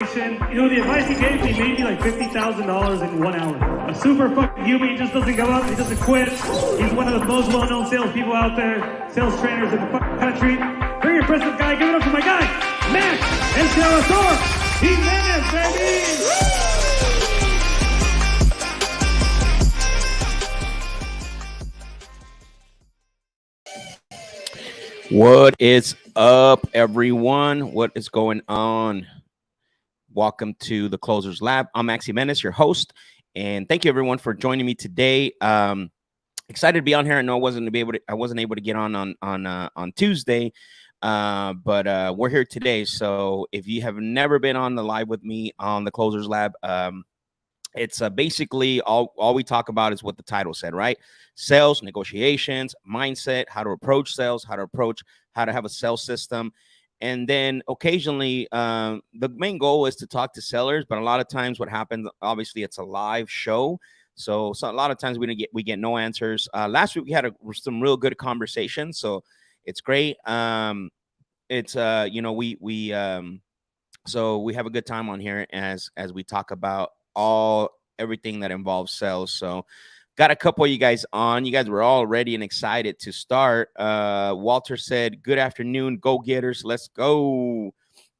You know, the advice he gave me made me like $50,000 in 1 hour. A super fucking human. He just doesn't give up. He doesn't quit. He's one of the most well-known salespeople out there, sales trainers in the fucking country. Very impressive guy. Give it up for my guy, Max Jimenez, baby. What is up, everyone? What is going on? Welcome to the Closers Lab. I'm Max Jimenez, your host, and thank you everyone for joining me today. Excited to be on here. I know I wasn't able to get on Tuesday, but we're here today. So if you have never been on the live with me on the Closers Lab, it's basically all we talk about is what the title said, right? Sales, negotiations, mindset, how to approach sales, how to have a sales system. And then occasionally, the main goal is to talk to sellers. But a lot of times what happens, obviously, it's a live show. So a lot of times we get no answers. Last week we had some real good conversations. So it's great. So we have a good time on here as we talk about everything that involves sales. So got a couple of you guys on. You guys were all ready and excited to start. Walter said, good afternoon, go-getters. Let's go.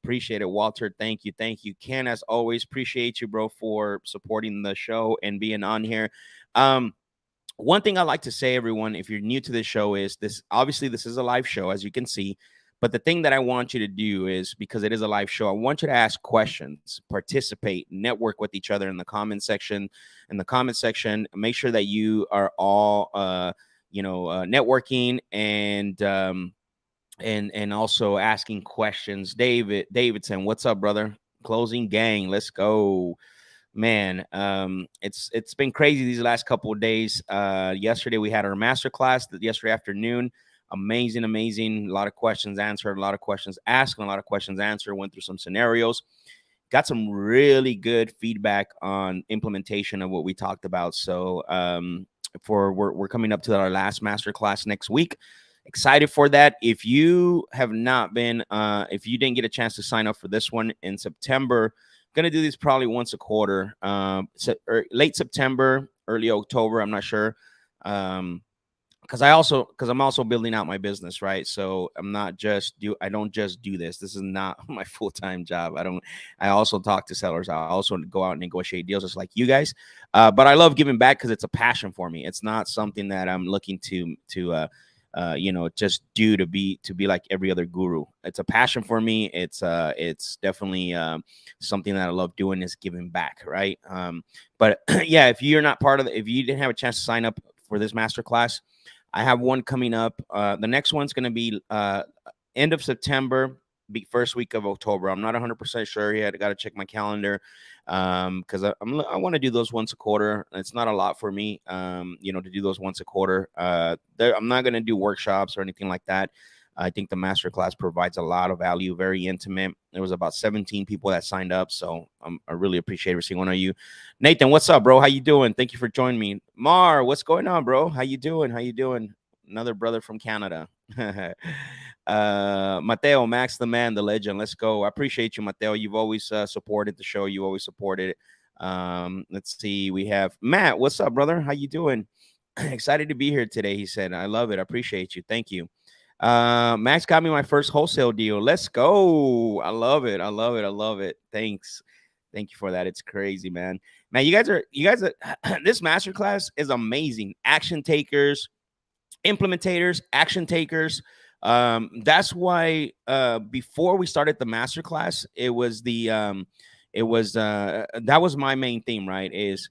Appreciate it, Walter. Thank you. Ken, as always, appreciate you, bro, for supporting the show and being on here. One thing I like to say, everyone, if you're new to this show, is this. Obviously, this is a live show, as you can see. But the thing that I want you to do is, because it is a live show, I want you to ask questions, participate, network with each other in the comment section. Make sure that you are all, networking and also asking questions. Davidson, what's up, brother? Closing gang, let's go, man. It's been crazy these last couple of days. Yesterday we had our masterclass. Yesterday afternoon. Amazing. A lot of questions answered, a lot of questions asked, and a lot of questions answered. Went through some scenarios, got some really good feedback on implementation of what we talked about. So we're coming up to our last masterclass next week. Excited for that. If you have not been, if you didn't get a chance to sign up for this one in September, gonna do this probably once a quarter, late September, early October. I'm not sure. Because I'm also building out my business, right? So I don't just do this. This is not my full-time job. I also talk to sellers. I also go out and negotiate deals just like you guys. But I love giving back because it's a passion for me. It's not something that I'm looking to just do to be like every other guru. It's a passion for me. It's definitely something that I love doing, is giving back, right? But yeah, if you didn't have a chance to sign up for this masterclass, I have one coming up. The next one's going to be end of September, first week of October. I'm not 100% sure yet. I got to check my calendar because I want to do those once a quarter. It's not a lot for me, to do those once a quarter. I'm not going to do workshops or anything like that. I think the masterclass provides a lot of value, very intimate. There was about 17 people that signed up, so I really appreciate every single one of you. Nathan, what's up, bro? How you doing? Thank you for joining me. Mar, what's going on, bro? How you doing? Another brother from Canada. Mateo, Max, the man, the legend. Let's go. I appreciate you, Mateo. You've always supported the show. You always supported it. Let's see. We have Matt. What's up, brother? How you doing? Excited to be here today, he said. I love it. I appreciate you. Thank you. Max got me my first wholesale deal. Let's go. I love it. Thanks. Thank you for that. It's crazy, man. You guys are this masterclass is amazing. Action takers, implementators, action takers. That's why before we started the masterclass, that was my main theme, right? Is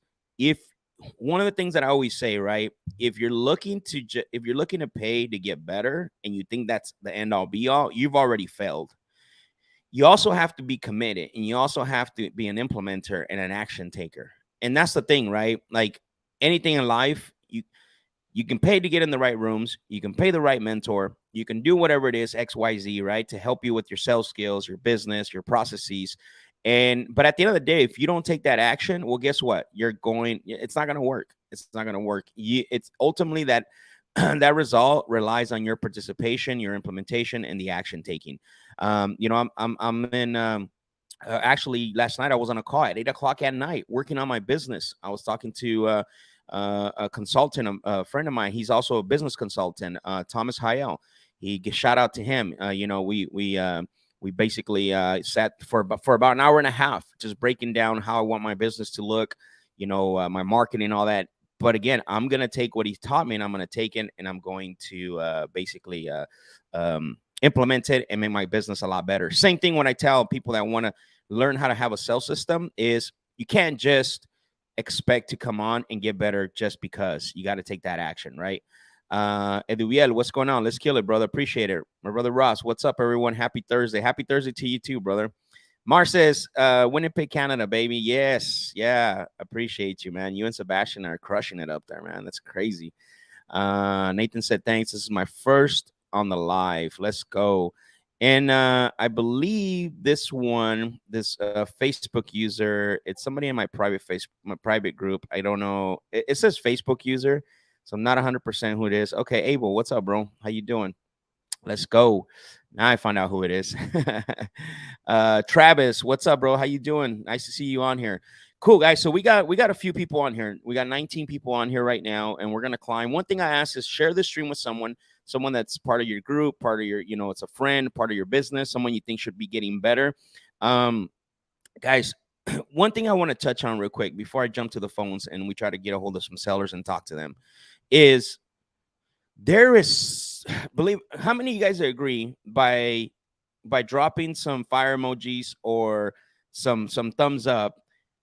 one of the things that I always say, right? If you're looking to pay to get better and you think that's the end all be all, you've already failed. You also have to be committed, and you also have to be an implementer and an action taker. And that's the thing, right? Like anything in life, you can pay to get in the right rooms. You can pay the right mentor. You can do whatever it is, XYZ, right? To help you with your sales skills, your business, your processes. But at the end of the day, if you don't take that action, well, guess what? It's not going to work. It's not going to work. It's ultimately that that result relies on your participation, your implementation, and the action taking. I'm in Actually, last night I was on a call at 8 o'clock at night working on my business. I was talking to a consultant, a friend of mine. He's also a business consultant, Thomas Hayel. Shout out to him. We basically sat for about an hour and a half, just breaking down how I want my business to look, my marketing, all that. But again, I'm gonna take what he taught me, and I'm gonna take it, and I'm going to basically implement it and make my business a lot better. Same thing when I tell people that want to learn how to have a sales system is you can't just expect to come on and get better just because. You got to take that action, right? Eduviel, what's going on? Let's kill it, brother. Appreciate it. My brother Ross, what's up, everyone? Happy Thursday. Happy Thursday to you too, brother. Mar says, Winnipeg, Canada, baby. Yes. Yeah. Appreciate you, man. You and Sebastian are crushing it up there, man. That's crazy. Nathan said, thanks. This is my first on the live. Let's go. And I believe this Facebook user, it's somebody in my private group. I don't know. It says Facebook user, so I'm not 100% who it is. Okay, Abel, what's up, bro? How you doing? Let's go. Now I found out who it is. Travis, what's up, bro? How you doing? Nice to see you on here. Cool, guys. So we got a few people on here. We got 19 people on here right now, and we're gonna climb. One thing I ask is share this stream with someone that's part of your group, part of your, it's a friend, part of your business, someone you think should be getting better. Guys, one thing I want to touch on real quick before I jump to the phones and we try to get a hold of some sellers and talk to them is how many of you guys agree by dropping some fire emojis or some thumbs up,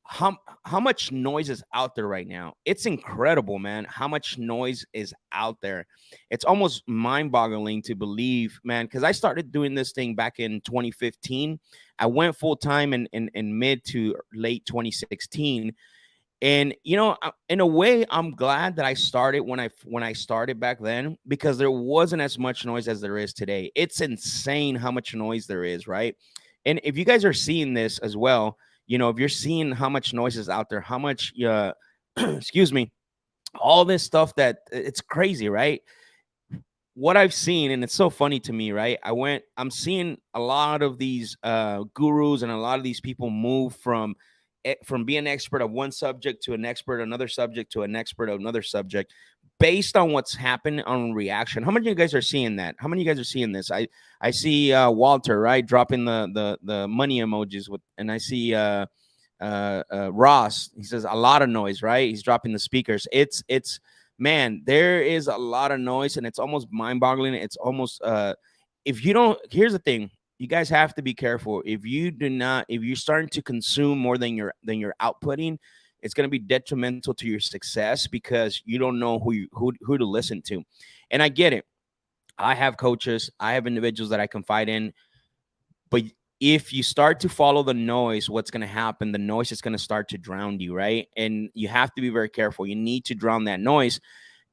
how much noise is out there right now? It's incredible, man, how much noise is out there. It's almost mind-boggling to believe, man, because I started doing this thing back in 2015. I went full-time in mid to late 2016. And in a way, I'm glad that I started when I started back then, because there wasn't as much noise as there is today. It's insane how much noise there is, right? And if you guys are seeing this as well, if you're seeing how much noise is out there, how much excuse me, all this stuff, that it's crazy, right? What I've seen, and it's so funny to me, right? I'm seeing a lot of these gurus and a lot of these people move from being an expert of one subject to an expert, another subject to an expert of another subject, based on what's happened on reaction. How many of you guys are seeing that? How many of you guys are seeing this? I see Walter, right, dropping the money emojis and I see Ross. He says a lot of noise, right? He's dropping the speakers. It's man, there is a lot of noise, and it's almost mind-boggling. It's almost if you don't. Here's the thing. You guys have to be careful. If you're starting to consume more than you're outputting, it's going to be detrimental to your success, because you don't know who to listen to. And I get it. I have coaches, I have individuals that I confide in, but if you start to follow the noise, what's going to happen? The noise is going to start to drown you, right? And you have to be very careful. You need to drown that noise.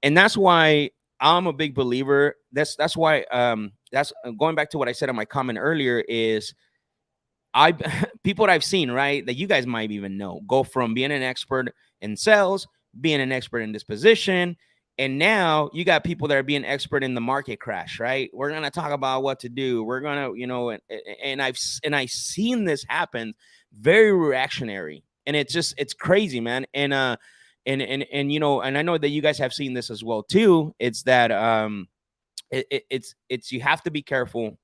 And that's why I'm a big believer. That's why that's going back to what I said in my comment earlier is people that I've seen, right, that you guys might even know, go from being an expert in sales, being an expert in disposition, and now you got people that are being expert in the market crash, right? We're going to talk about what to do. We're going to, and I've seen this happen, very reactionary. And it's crazy, man. And I know that you guys have seen this as well too. It's that it's you have to be careful.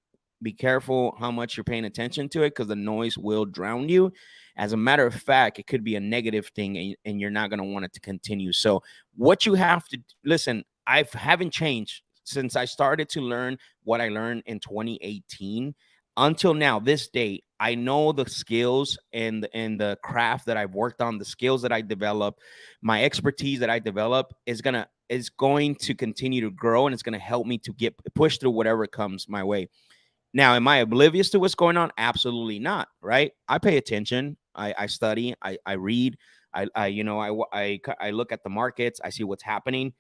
Be careful how much you're paying attention to it, because the noise will drown you. As a matter of fact, it could be a negative thing, and you're not going to want it to continue. So what you have to listen, I haven't changed since I started to learn what I learned in 2018 until now, this day. I know the skills and the craft that I've worked on, the skills that I develop, my expertise that I develop is going to continue to grow, and it's going to help me to get pushed through whatever comes my way. Now, am I oblivious to what's going on? Absolutely not, right? I pay attention. I study. I read. I look at the markets. I see what's happening.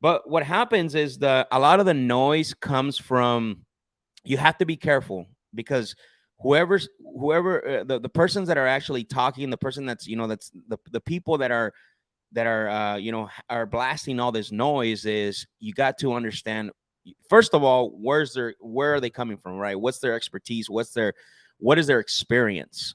But what happens is a lot of the noise comes from. You have to be careful, because whoever the persons that are actually talking, the person that's that's the people that are are blasting all this noise, is you got to understand. First of all, where are they coming from, right? What's their expertise? What's what is their experience,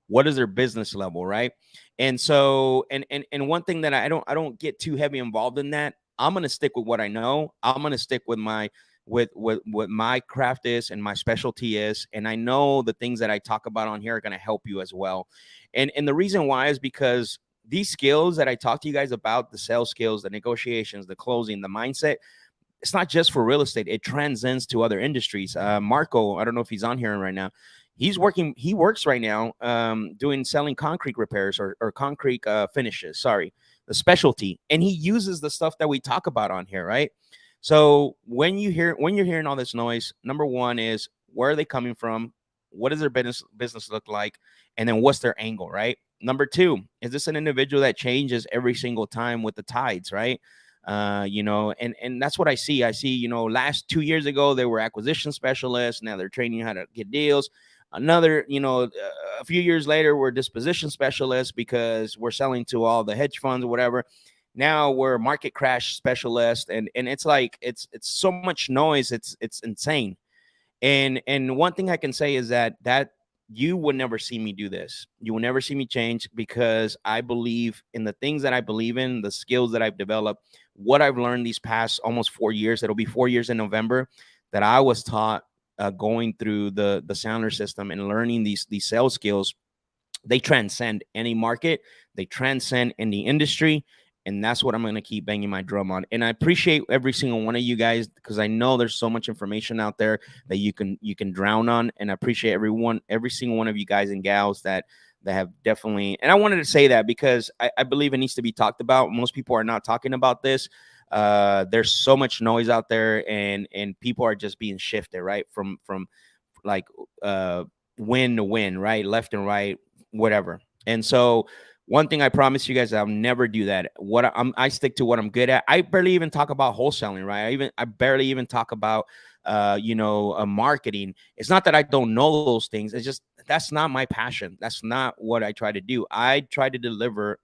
what is their business level, right? And so, and one thing that I don't get too heavy involved in that. I'm gonna stick with what I know. I'm gonna stick with my what my craft is and my specialty is, and I know the things that I talk about on here are gonna help you as well. And the reason why is because these skills that I talk to you guys about, the sales skills, the negotiations, the closing, the mindset, it's not just for real estate. It transcends to other industries. Marco, I don't know if he's on here right now. He works right now selling concrete repairs or concrete finishes. Sorry, the specialty. And he uses the stuff that we talk about on here, right? So when you're hearing all this noise, number one is, where are they coming from? What does their business look like? And then what's their angle, right? Number two, is this an individual that changes every single time with the tides, right? And that's what I see. I see, last 2 years ago, they were acquisition specialists. Now they're training you how to get deals. Another, a few years later, we're disposition specialists because we're selling to all the hedge funds or whatever. Now we're market crash specialists. And it's like, it's so much noise. It's insane. And one thing I can say is that you would never see me do this. You will never see me change, because I believe in the things that I believe in, the skills that I've developed, what I've learned these past almost 4 years. It'll be 4 years in November that I was taught going through the Sounder system and learning these sales skills. They transcend any market. They transcend any industry. And that's what I'm going to keep banging my drum on. And I appreciate every single one of you guys, because I know there's so much information out there that you can drown on. And I appreciate every single one of you guys and gals that have definitely. And I wanted to say that because I believe it needs to be talked about. Most people are not talking about this. There's so much noise out there, and people are just being shifted, right? From like win to win, right? Left and right, whatever. And so, one thing I promise you guys, I'll never do that. I stick to what I'm good at. I barely even talk about wholesaling, right? I barely even talk about, marketing. It's not that I don't know those things. It's just, that's not my passion. That's not what I try to do. I try to deliver,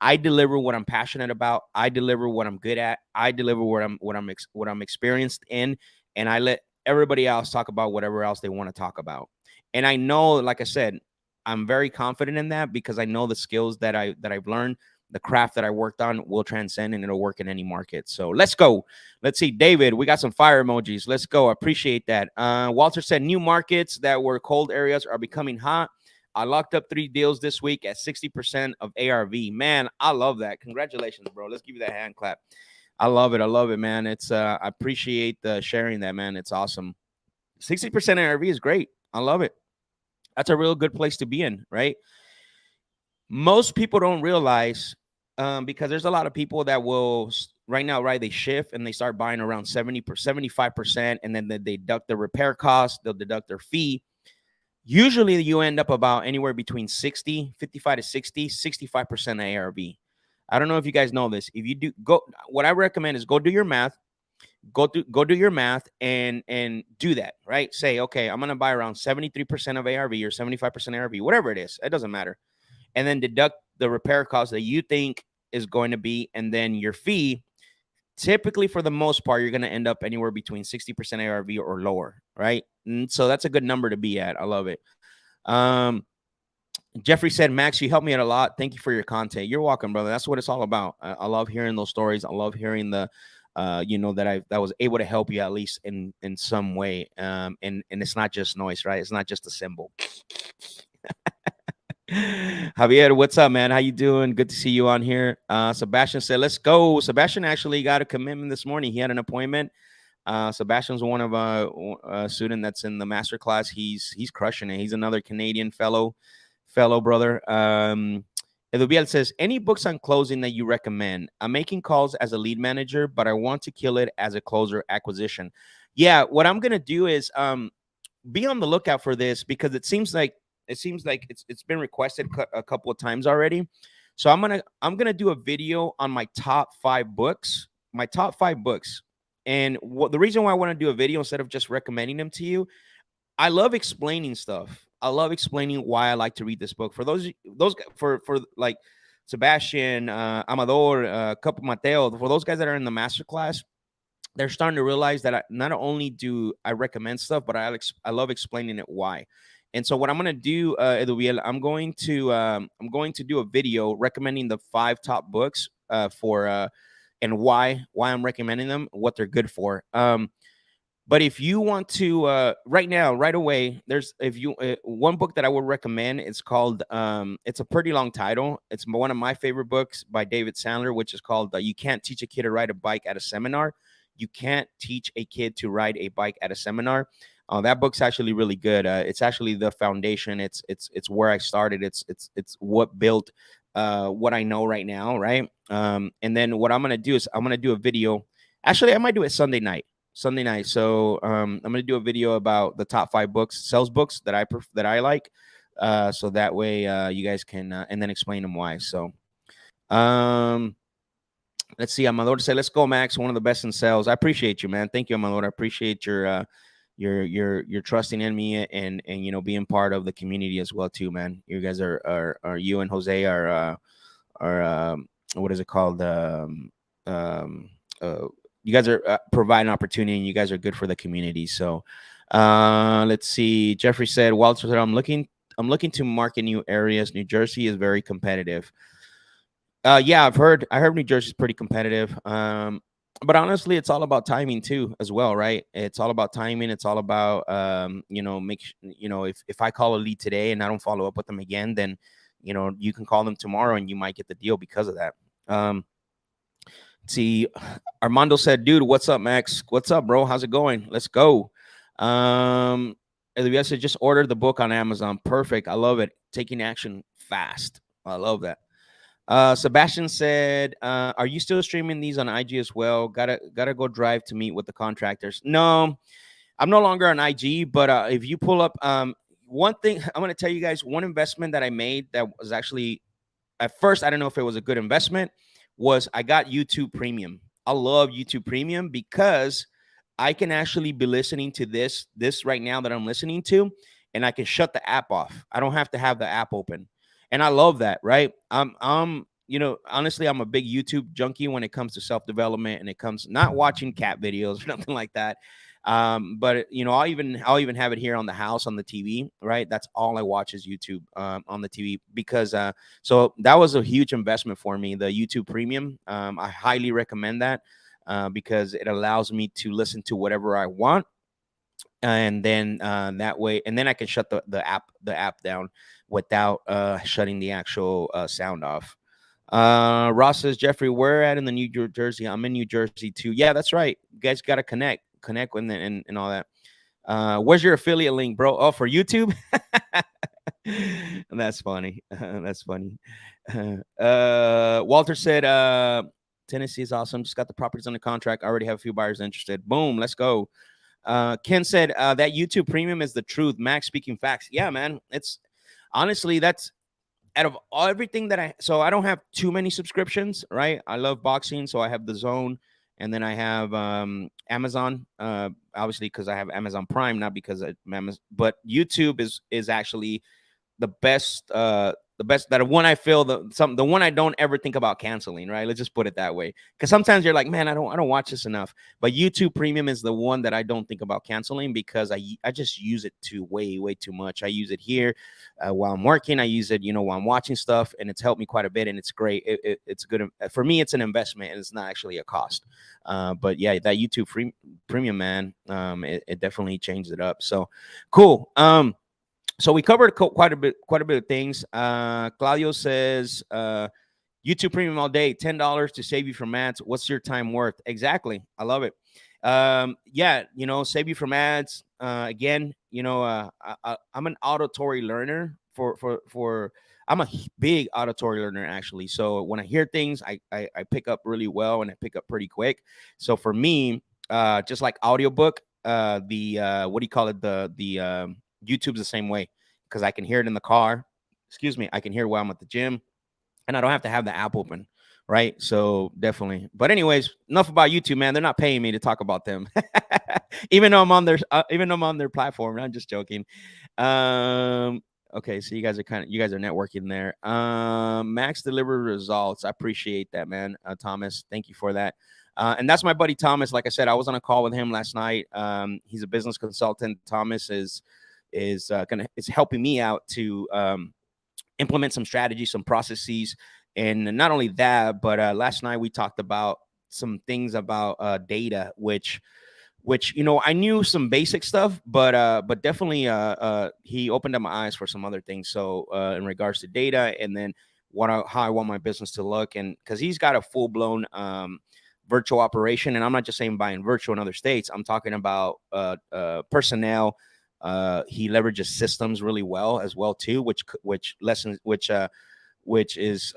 I deliver what I'm passionate about. I deliver what I'm good at. I deliver what I'm experienced in, and I let everybody else talk about whatever else they want to talk about. And I know, like I said, I'm very confident in that, because I know the skills that I've learned, the craft that I worked on will transcend, and it'll work in any market. So let's go. Let's see, David, we got some fire emojis. Let's go. I appreciate that. Walter said new markets that were cold areas are becoming hot. I locked up 3 deals this week at 60% of ARV. Man, I love that. Congratulations, bro. Let's give you that hand clap. I love it, man. It's I appreciate the sharing that, man. It's awesome. 60% ARV is great. I love it. That's a real good place to be in, right? Most people don't realize, because there's a lot of people that will right now, right? They shift and they start buying around 75%, and then they deduct the repair cost, they'll deduct their fee. Usually you end up about anywhere between 55 to 65% ARV. I don't know if you guys know this. If you do what I recommend is go do your math. Go do your math and do that, right? Say, okay, I'm going to buy around 73% of ARV or 75% ARV, whatever it is. It doesn't matter. And then deduct the repair cost that you think is going to be. And then your fee, typically for the most part, you're going to end up anywhere between 60% ARV or lower, right? And so that's a good number to be at. I love it. Jeffrey said, Max, you helped me out a lot. Thank you for your content. You're welcome, brother. That's what it's all about. I love hearing those stories. I love hearing that I was able to help you at least in some way. And it's not just noise, right? It's not just a symbol. Javier, what's up, man? How you doing? Good to see you on here. Sebastian said, let's go. Sebastian actually got a commitment this morning. He had an appointment. Sebastian's one of a student that's in the Masterclass. He's crushing it. He's another Canadian fellow brother. Edubiel says, any books on closing that you recommend? I'm making calls as a lead manager, but I want to kill it as a closer acquisition. Yeah, what I'm going to do is be on the lookout for this, because it seems like it's been requested a couple of times already. So I'm going to do a video on my top 5 books, And the reason why I want to do a video instead of just recommending them to you, I love explaining stuff. I love explaining why I like to read this book. For those for like Sebastian, Amador, Capo Mateo, for those guys that are in the Masterclass, they're starting to realize that not only do I recommend stuff, but I love explaining it why. And so what I'm gonna do, Eduviel, I'm going to do a video recommending the 5 top books for and why I'm recommending them, what they're good for. But if you want to, right now, right away, there's if you one book that I would recommend. It's called. It's a pretty long title. It's one of my favorite books by David Sandler, which is called "You Can't Teach a Kid to Ride a Bike at a Seminar." You can't teach a kid to ride a bike at a seminar. That book's actually really good. It's actually the foundation. It's where I started. It's what built what I know right now, right? And then what I'm gonna do is I'm gonna do a video. Actually, I might do it Sunday night. Sunday night. So I'm gonna do a video about the top 5 books, sales books that I like. So that way you guys can and then explain them why. So um let's see. Amador said, "Let's go, Max. One of the best in sales." I appreciate you, man. Thank you, Amador. I appreciate your trusting in me and being part of the community as well too, man. You guys are you and Jose are what is it called? Um, uh, you guys are providing opportunity, and you guys are good for the community. So let's see. Jeffrey said, "Walter said, I'm looking to market new areas. New Jersey is very competitive." Yeah, I heard New Jersey's pretty competitive. But honestly, it's all about timing too, as well, right? It's all about timing. It's all about if I call a lead today and I don't follow up with them again, then you can call them tomorrow and you might get the deal because of that. See, Armando said, "Dude, what's up, Max? What's up, bro? How's it going? Let's go." Elvia said, "Just ordered the book on Amazon. Perfect. I love it. Taking action fast. I love that." Sebastian said, "Are you still streaming these on IG as well? Gotta go drive to meet with the contractors." No, I'm no longer on IG, but if you pull up, one thing I'm gonna tell you guys, one investment that I made that was actually at first I don't know if it was a good investment, was I got YouTube Premium. I love YouTube Premium because I can actually be listening to this right now that I'm listening to, and I can shut the app off. I don't have to have the app open. And I love that, right? Honestly, I'm a big YouTube junkie when it comes to self-development, and it comes not watching cat videos or nothing like that. But I'll even have it here on the house on the TV, right? That's all I watch is YouTube on the TV because so that was a huge investment for me, the YouTube Premium. I highly recommend that because it allows me to listen to whatever I want, and then that way, and then I can shut the app down without shutting the actual sound off. Ross says, "Jeffrey, where at in the New Jersey? I'm in New Jersey too." Yeah, that's right. You guys got to connect with and all that. Where's your affiliate link, bro? Oh, for YouTube. That's funny. That's funny. Walter said, "Tennessee is awesome. Just got the properties under contract. I already have a few buyers interested. Boom, let's go." Ken said, "That YouTube Premium is the truth. Max speaking facts." Yeah, man. It's honestly, that's out of everything that I don't have too many subscriptions, right? I love boxing, so I have the Zone, and then I have Amazon, obviously because I have Amazon Prime, not because of Amazon, but YouTube is actually the best that one I feel the one I don't ever think about canceling, right? Let's just put it that way. Because sometimes you're like, man, I don't watch this enough. But YouTube Premium is the one that I don't think about canceling because I just use it to way too much. I use it here while I'm working. I use it, while I'm watching stuff, and it's helped me quite a bit, and it's great. It's good for me. It's an investment, and it's not actually a cost. But yeah, that YouTube Premium, man, it definitely changed it up. So cool. So we covered quite a bit of things. Claudio says, YouTube Premium all day, $10 to save you from ads. What's your time worth? Exactly. I love it. Yeah, save you from ads. Again, I'm an auditory learner I'm a big auditory learner actually. So when I hear things, I pick up really well, and I pick up pretty quick. So for me, just like audiobook, the what do you call it? The YouTube's the same way because I can hear it in the car. Excuse me, I can hear while I'm at the gym, and I don't have to have the app open, right? So definitely. But anyways, enough about YouTube, man. They're not paying me to talk about them, even though I'm on their platform. I'm just joking. Okay, so you guys are networking there. Max delivered results. I appreciate that, man. Thomas, thank you for that. And that's my buddy Thomas. Like I said, I was on a call with him last night. He's a business consultant. Thomas is helping me out to implement some strategies, some processes, and not only that, but last night we talked about some things about data, which I knew some basic stuff, but definitely he opened up my eyes for some other things. So in regards to data, and then how I want my business to look, and because he's got a full blown virtual operation, and I'm not just saying buying virtual in other states. I'm talking about personnel. He leverages systems really well as well too, which is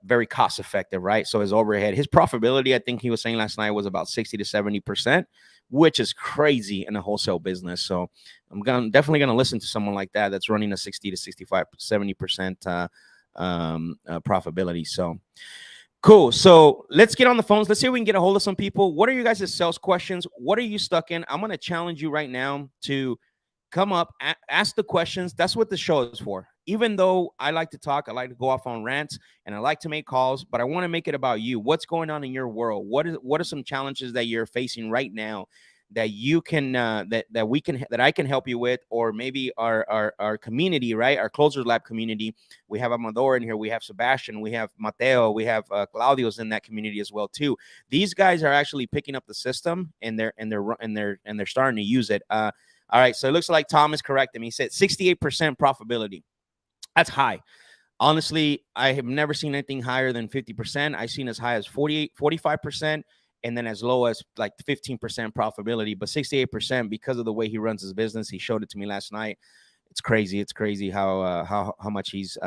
very cost effective, right? So his overhead, his profitability, I think he was saying last night, was about 60 to 70%, which is crazy in a wholesale business. So I'm definitely gonna listen to someone like that that's running a 60 to 65, 70% profitability. So cool. So let's get on the phones. Let's see if we can get a hold of some people. What are you guys' sales questions? What are you stuck in? I'm gonna challenge you right now to come up, ask the questions. That's what the show is for. Even though I like to talk, I like to go off on rants, and I like to make calls, but I want to make it about you. What's going on in your world? What are some challenges that you're facing right now that you can that I can help you with, or maybe our community, right? Our Closers Lab community. We have Amador in here. We have Sebastian. We have Mateo. We have Claudio's in that community as well too. These guys are actually picking up the system, and they're starting to use it. All right, so it looks like Tom is correct. He said 68% profitability. That's high. Honestly, I have never seen anything higher than 50%. I've seen as high as 45%, and then as low as like 15% profitability. But 68% because of the way he runs his business. He showed it to me last night. It's crazy. It's crazy how much he's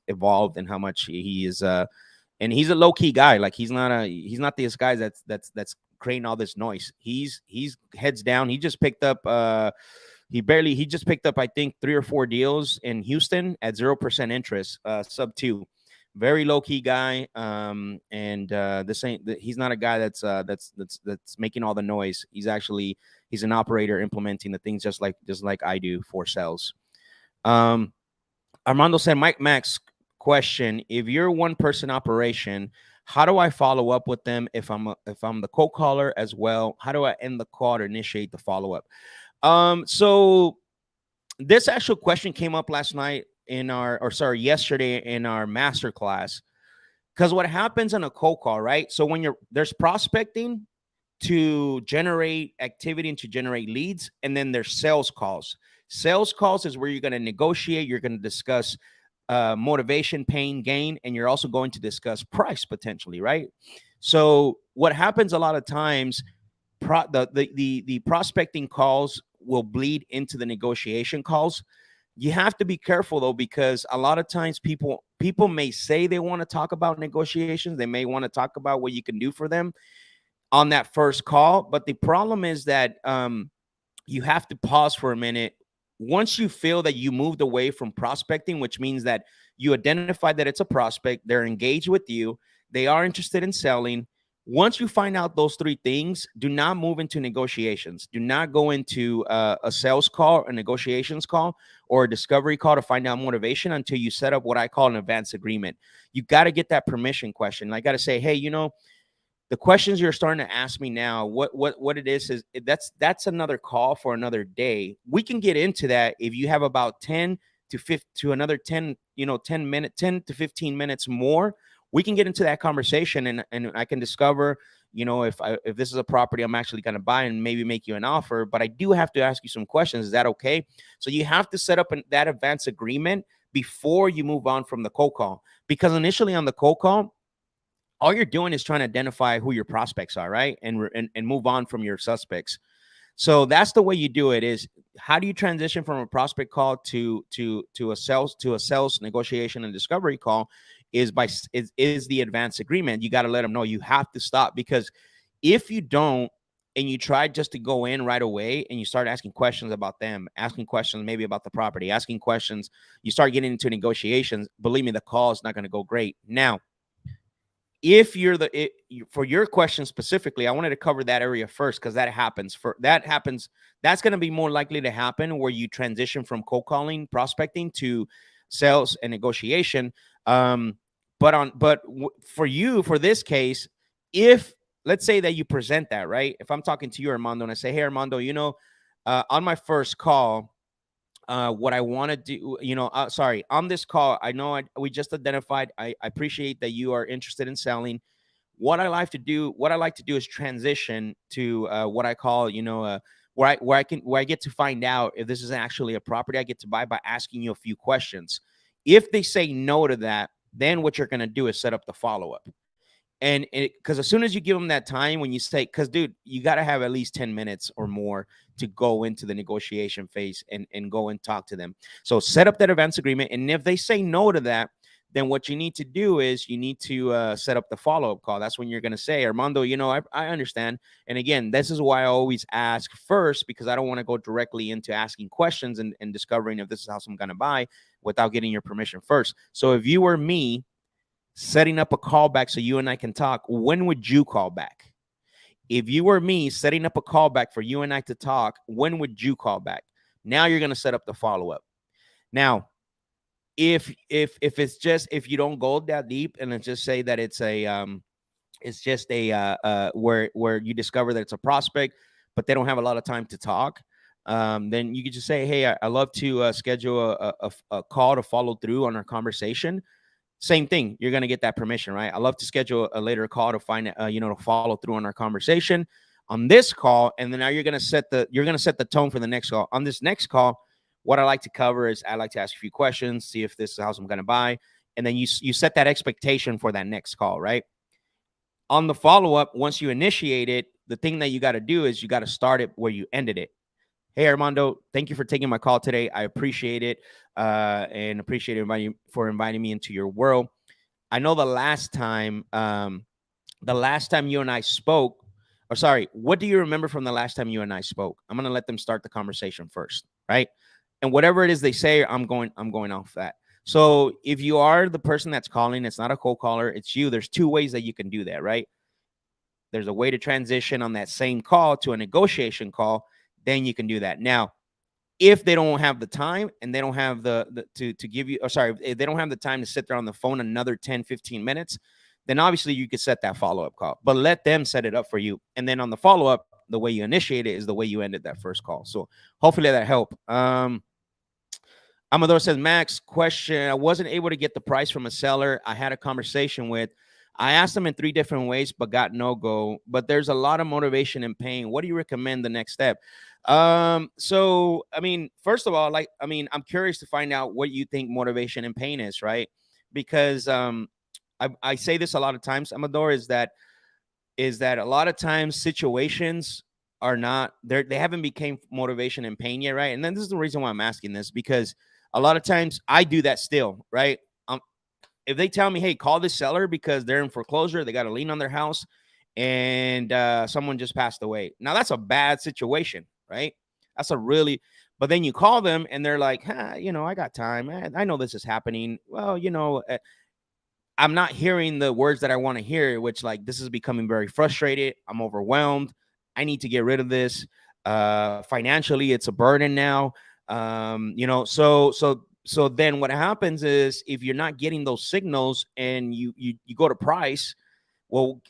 evolved, and how much he is. And he's a low key guy. Like he's not this guy that's creating all this noise. He's heads down. He just picked up he just picked up I think 3 or 4 deals in Houston at 0% interest, sub 2. Very low key guy. He's not a guy that's making all the noise. He's an operator implementing the things just like I do for sales. Armando said, Max, question: if you're a one-person operation, how do I follow up with them if I'm the cold caller as well? How do I end the call to initiate the follow-up? So this actual question came up yesterday in our masterclass, because what happens in a cold call, right? So when there's prospecting to generate activity and to generate leads, and then there's sales calls. Sales calls is where you're going to negotiate, you're going to discuss motivation, pain, gain, and you're also going to discuss price potentially, right? So what happens a lot of times, the prospecting calls will bleed into the negotiation calls. You have to be careful though, because a lot of times people may say they want to talk about negotiations. They may want to talk about what you can do for them on that first call. But the problem is that you have to pause for a minute. Once you feel that you moved away from prospecting, which means that you identified that it's a prospect, they're engaged with you, they are interested in selling. Once you find out those 3 things, do not move into negotiations. Do not go into a sales call, a negotiations call, or a discovery call to find out motivation until you set up what I call an advance agreement. You got to get that permission question. I got to say, hey, the questions you're starting to ask me now, what it is that's another call for another day. We can get into that if you have about 10 to another 10 to 15 minutes more. We can get into that conversation, and I can discover, if this is a property I'm actually going to buy, and maybe make you an offer. But I do have to ask you some questions. Is that okay? So you have to set up that advance agreement before you move on from the cold call, because initially on the cold call, all you're doing is trying to identify who your prospects are, right? And move on from your suspects. So that's the way you do it. Is how do you transition from a prospect call to a sales negotiation and discovery call? Is the advance agreement. You got to let them know. You have to stop, because if you don't, and you try just to go in right away, and you start asking questions about them, asking questions maybe about the property, asking questions, you start getting into negotiations. Believe me, the call is not going to go great. Now, if you're for your question specifically, I wanted to cover that area first, because that's going to be more likely to happen where you transition from cold calling, prospecting, to sales and negotiation. For this case, if let's say that you present that, right? If I'm talking to you, Armando, and I say, hey, Armando, on my first call, what I want to do, sorry, on this call, I know we just identified, I appreciate that you are interested in selling. What I like to do is transition to what I call, where I get to find out if this is actually a property I get to buy by asking you a few questions. If they say no to that, then what you're going to do is set up the follow up. And because as soon as you give them that time, when you say, because dude, you got to have at least 10 minutes or more to go into the negotiation phase and go and talk to them. So set up that advance agreement. And if they say no to that, then what you need to do is you need to set up the follow-up call. That's when you're going to say, Armando, I understand. And again, this is why I always ask first, because I don't want to go directly into asking questions and discovering if this is how I'm going to buy without getting your permission first. So if you were me, setting up a call back so you and I can talk, when would you call back? If you were me, setting up a call back for you and I to talk, when would you call back? Now you're going to set up the follow-up. Now, if it's just, if you don't go that deep and let's just say that it's just where you discover that it's a prospect, but they don't have a lot of time to talk, then you could just say, hey, I love to schedule a call to follow through on our conversation. Same thing. You're going to get that permission, right? I love to schedule a later call to find, to follow through on our conversation on this call. And then now you're going to set the tone for the next call. On this next call, what I like to cover is I like to ask a few questions, see if this is how I'm going to buy. And then you set that expectation for that next call, right? On the follow-up, once you initiate it, the thing that you got to do is you got to start it where you ended it. Hey, Armando, thank you for taking my call today. I appreciate it and appreciate inviting me into your world. I know the last time you and I spoke, or sorry, what do you remember from the last time you and I spoke? I'm going to let them start the conversation first, right? And whatever it is they say, I'm going off that. So if you are the person that's calling, it's not a cold caller, it's you. There's two ways that you can do that, right? There's a way to transition on that same call to a negotiation call. Then you can do that. Now, if they don't have the time and they don't have to give you, if they don't have the time to sit there on the phone another 10, 15 minutes, then obviously you could set that follow-up call, but let them set it up for you. And then on the follow-up, the way you initiate it is the way you ended that first call. So hopefully that helped. Amador says, Max, question. I wasn't able to get the price from a seller I had a conversation with. I asked them in 3 different ways, but got no go. But there's a lot of motivation and pain. What do you recommend the next step? So, I mean, first of all, I'm curious to find out what you think motivation and pain is, right? Because I say this a lot of times, Amador, is that a lot of times situations are not there. They haven't become motivation and pain yet, right? And then this is the reason why I'm asking this, because a lot of times I do that still, right? If they tell me, hey, call this seller because they're in foreclosure, they got a lien on their house, and someone just passed away. Now, that's a bad situation, right? But then you call them and they're like, I got time. I know this is happening. Well, I'm not hearing the words that I want to hear, which this is becoming very frustrated. I'm overwhelmed. I need to get rid of this. Financially, it's a burden now. So then what happens is if you're not getting those signals and you go to price, and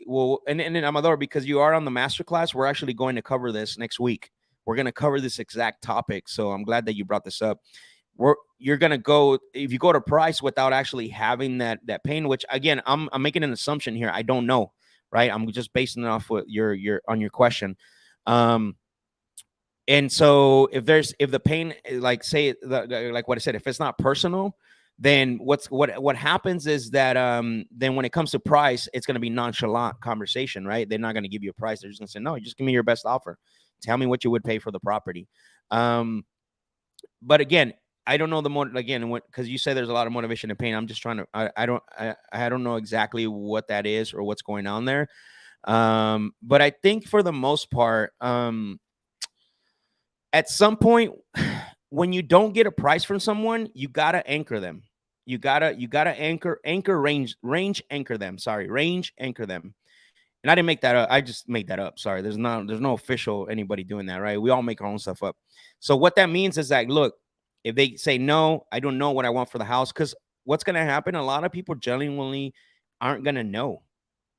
then Amador, because you are on the masterclass, we're actually going to cover this next week. We're going to cover this exact topic. So I'm glad that you brought this up. You're going to go, if you go to price without actually having that pain, which again, I'm making an assumption here. I don't know, right? I'm just basing it off what your question. And so if the pain, like what I said, if it's not personal, then what happens is that then when it comes to price, it's going to be nonchalant conversation, right? They're not going to give you a price. They're just going to say, no, just give me your best offer. Tell me what you would pay for the property. But again, I don't know because you say there's a lot of motivation and pain. I'm just trying to, I don't know exactly what that is or what's going on there. But I think for the most part, at some point, when you don't get a price from someone, you gotta anchor them. You gotta range anchor them. Sorry, range anchor them. And I didn't make that up. I just made that up. Sorry, there's no official anybody doing that, right? We all make our own stuff up. So what that means is that, look, if they say no, I don't know what I want for the house, because what's gonna happen? A lot of people genuinely aren't gonna know.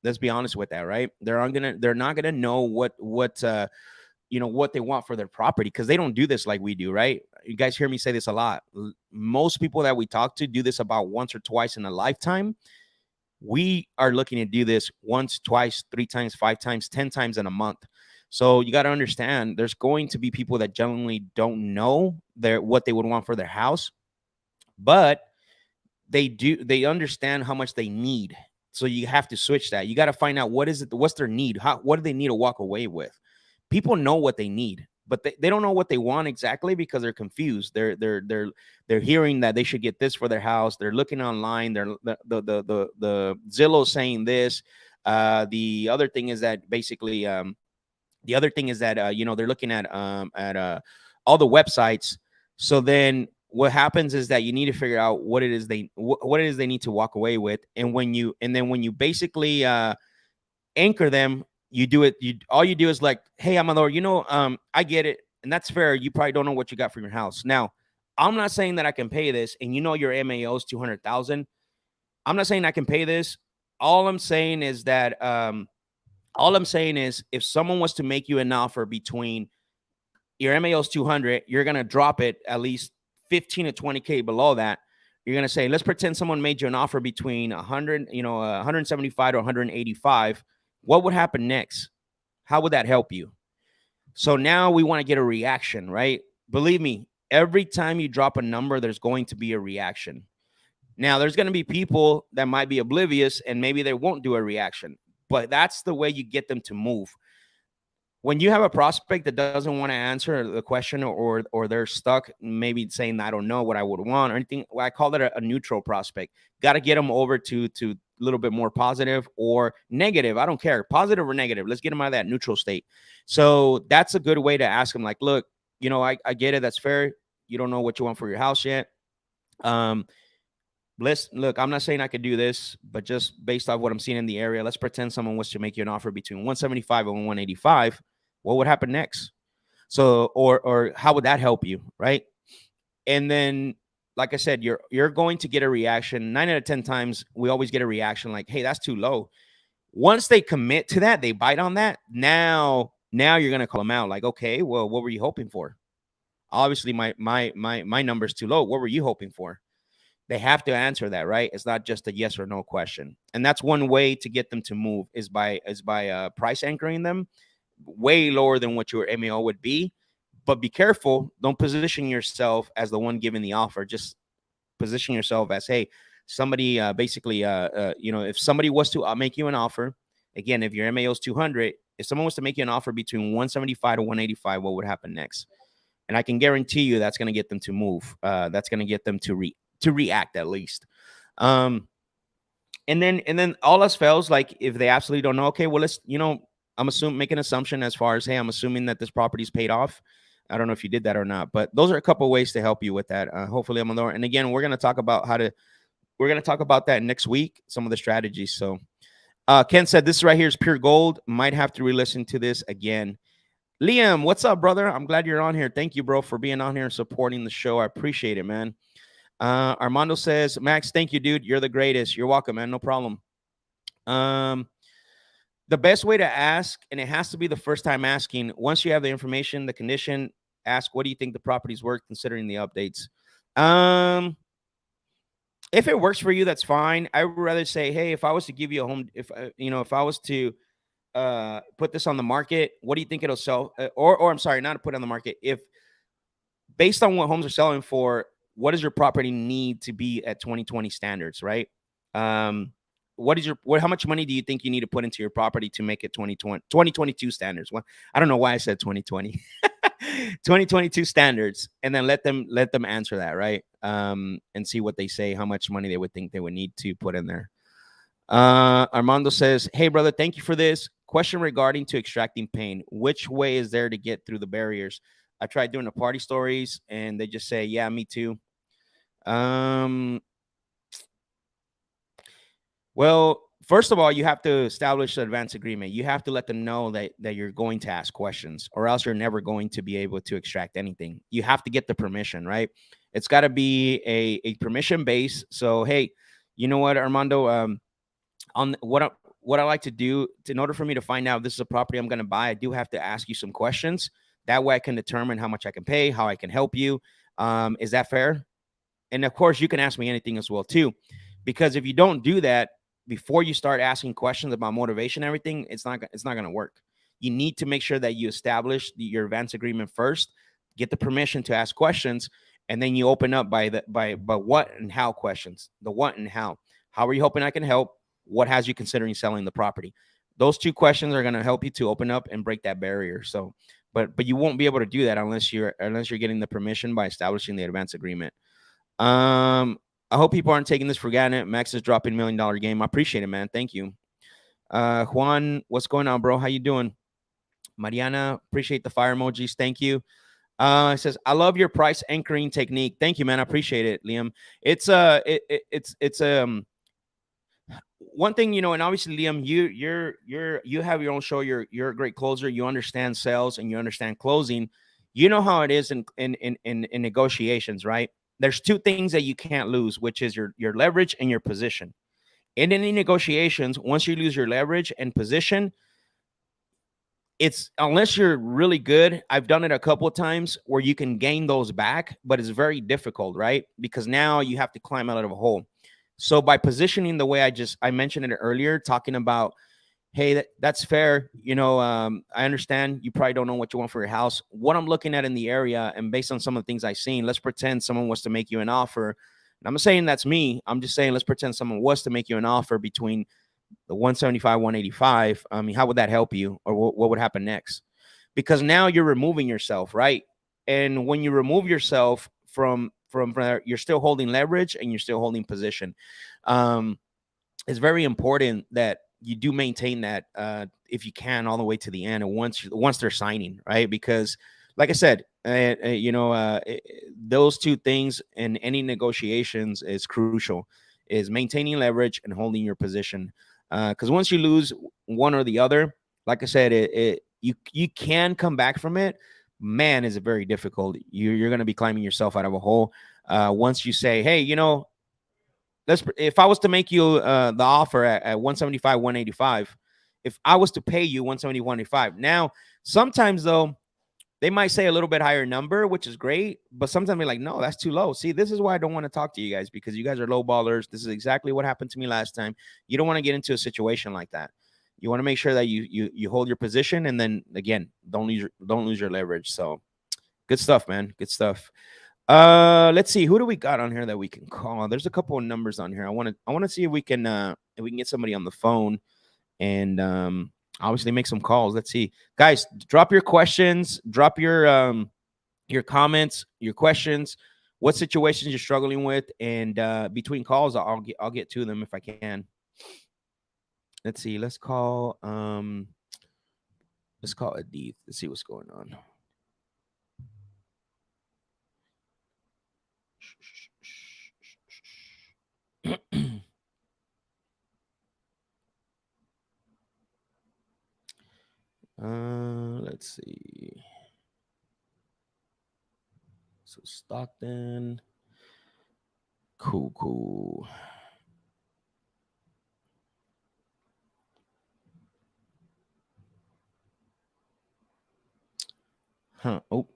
Let's be honest with that, right? They're not gonna know what they want for their property, because they don't do this like we do, right? You guys hear me say this a lot. Most people that we talk to do this about once or twice in a lifetime. We are looking to do this once, twice, 3 times, 5 times, 10 times in a month. So you got to understand, there's going to be people that generally don't know what they would want for their house, but they understand how much they need. So you have to switch that. You got to find out what's their need. What do they need to walk away with? People know what they need, but they don't know what they want exactly, because they're confused. They're hearing that they should get this for their house. They're looking online. They're the Zillow saying this. The other thing is that basically they're looking at all the websites. So then what happens is that you need to figure out what it is they need to walk away with. And when you basically anchor them, you do it. All you do is like, hey, Amador, I get it, and that's fair. You probably don't know what you got for your house. Now, I'm not saying that I can pay this, and your MAO is 200,000. I'm not saying I can pay this. All I'm saying is that if someone was to make you an offer between your MAO is 200, you're gonna drop it at least 15 to 20K below that. You're gonna say, let's pretend someone made you an offer between 175 to 185. What would happen next? How would that help you? So now we want to get a reaction, right? Believe me, every time you drop a number, there's going to be a reaction. Now, there's going to be people that might be oblivious and maybe they won't do a reaction, but that's the way you get them to move. When you have a prospect that doesn't want to answer the question, or they're stuck, maybe saying, I don't know what I would want or anything, I call that a neutral prospect. Got to get them over to a little bit more positive or negative. I don't care, positive or negative. Let's get them out of that neutral state. So that's a good way to ask them, like, look, I get it. That's fair. You don't know what you want for your house yet. Look, I'm not saying I could do this, but just based off what I'm seeing in the area, let's pretend someone was to make you an offer between 175 and 185. What would happen next? So, or how would that help you, right? And then, like I said, you're going to get a reaction. 9 out of 10 times, we always get a reaction like, hey, that's too low. Once they commit to that, they bite on that. Now you're gonna call them out, like, okay, well, what were you hoping for? Obviously, my number's too low. What were you hoping for? They have to answer that, right? It's not just a yes or no question. And that's one way to get them to move is by price anchoring them way lower than what your MAO would be. But be careful. Don't position yourself as the one giving the offer. Just position yourself as, hey, somebody if somebody was to make you an offer, again, if your MAO is 200, if someone was to make you an offer between 175 to 185, what would happen next? And I can guarantee you that's going to get them to move. That's going to get them to react at least. And then all else fails, like if they absolutely don't know, okay, well, let's, I'm make an assumption as far as, hey, I'm assuming that this property is paid off. I don't know if you did that or not, but those are a couple of ways to help you with that. Hopefully I'm on there. And again, we're going to talk about that next week, some of the strategies. So Ken said, this right here is pure gold. Might have to re-listen to this again. Liam, what's up, brother? I'm glad you're on here. Thank you, bro, for being on here and supporting the show. I appreciate it, man. Armando says, Max, thank you, dude. You're the greatest. You're welcome, man. No problem. The best way to ask, and it has to be the first time asking, once you have the information, the condition, ask, what do you think the property's worth considering the updates? If it works for you, that's fine. I would rather say, hey, if I was to give you a home, if I was to put this on the market, what do you think it'll sell? Or I'm sorry, not to put it on the market. If based on what homes are selling for, what does your property need to be at 2020 standards, right? How much money do you think you need to put into your property to make it 2022 standards? Well, I don't know why I said 2020, 2022 standards, and then let them answer that, right? And see what they say, how much money they would think they would need to put in there. Armando says, hey, brother, thank you for this question regarding to extracting pain. Which way is there to get through the barriers? I tried doing the party stories and they just say, yeah, me too. Well, first of all, you have to establish an advance agreement. You have to let them know that you're going to ask questions, or else you're never going to be able to extract anything. You have to get the permission, right? It's got to be a permission base. So, hey, you know what, Armando, on what I like to do in order for me to find out if this is a property I'm going to buy, I do have to ask you some questions. That way I can determine how much I can pay, how I can help you. Is that fair? And of course, you can ask me anything as well too, because if you don't do that before you start asking questions about motivation and everything, it's not going to work. You need to make sure that you establish your advance agreement first, get the permission to ask questions, and then you open up by what and how questions. The what and how. How are you hoping I can help? What has you considering selling the property? Those two questions are going to help you to open up and break that barrier. So, but you won't be able to do that unless you're getting the permission by establishing the advance agreement. I hope people aren't taking this for granted. Max is dropping $1 million game. I appreciate it, man. Thank you. Juan, what's going on, bro? How you doing? Mariana, appreciate the fire emojis. Thank you. It says, I love your price anchoring technique. Thank you, man. I appreciate it, Liam. It's one thing, and obviously, Liam, you have your own show. You're a great closer. You understand sales and you understand closing. You know how it is in negotiations, right? There's two things that you can't lose, which is your leverage and your position. In any negotiations, once you lose your leverage and position, it's unless you're really good. I've done it a couple of times where you can gain those back, but it's very difficult, right? Because now you have to climb out of a hole. So by positioning the way I mentioned it earlier, talking about, hey, that's fair. I understand you probably don't know what you want for your house. What I'm looking at in the area, and based on some of the things I've seen, let's pretend someone was to make you an offer. And I'm not saying that's me. I'm just saying let's pretend someone was to make you an offer between the 175, 185. I mean, how would that help you, or what would happen next? Because now you're removing yourself, right? And when you remove yourself from there, you're still holding leverage and you're still holding position. It's very important that you do maintain that if you can all the way to the end, and once they're signing, right? Because like I said, those two things in any negotiations is crucial, is maintaining leverage and holding your position. Because once you lose one or the other, like I said, you can come back from it. Man, is it very difficult. You're going to be climbing yourself out of a hole. Once you say, hey, if I was to make you the offer at 175, 185, if I was to pay you 170, 185, now sometimes though they might say a little bit higher number, which is great, but sometimes they're like, no, that's too low. See, this is why I don't want to talk to you guys, because you guys are low ballers. This is exactly what happened to me last time. You don't want to get into a situation like that. You want to make sure that you hold your position, and then again, don't lose your leverage. So good stuff, man. Good stuff. Let's see, who do we got on here that we can call? There's a couple of numbers on here. I want to see if we can get somebody on the phone and obviously make some calls. Let's see, guys, drop your questions, drop your comments, your questions, what situations you're struggling with, and between calls I'll get to them if I can. Let's see, let's call Adith. Let's see what's going on. Let's see. So Stockton. Cool. Huh. Oh.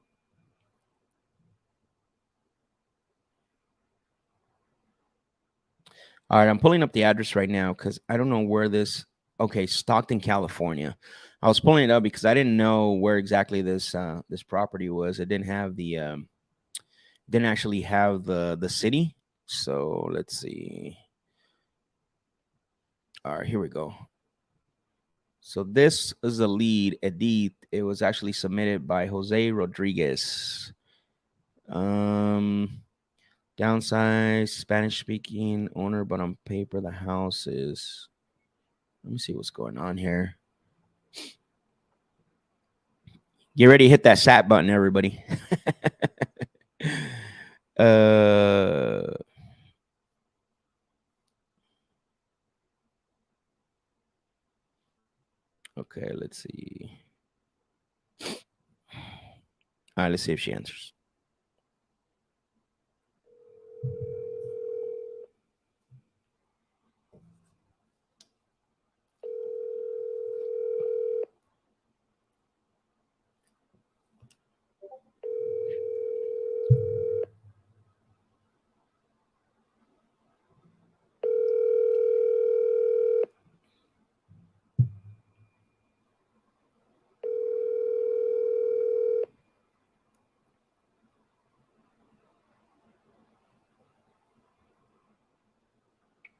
All right, I'm pulling up the address right now because I don't know where this. Okay, Stockton, California. I was pulling it up because I didn't know where exactly this property was. It didn't have didn't actually have the city. So let's see. All right, here we go. So this is the lead, Edith. It was actually submitted by Jose Rodriguez. Downsize, Spanish speaking owner, but on paper the house is. Let me see what's going on here. Get ready to hit that sat button, everybody. Okay, let's see. All right, let's see if she answers.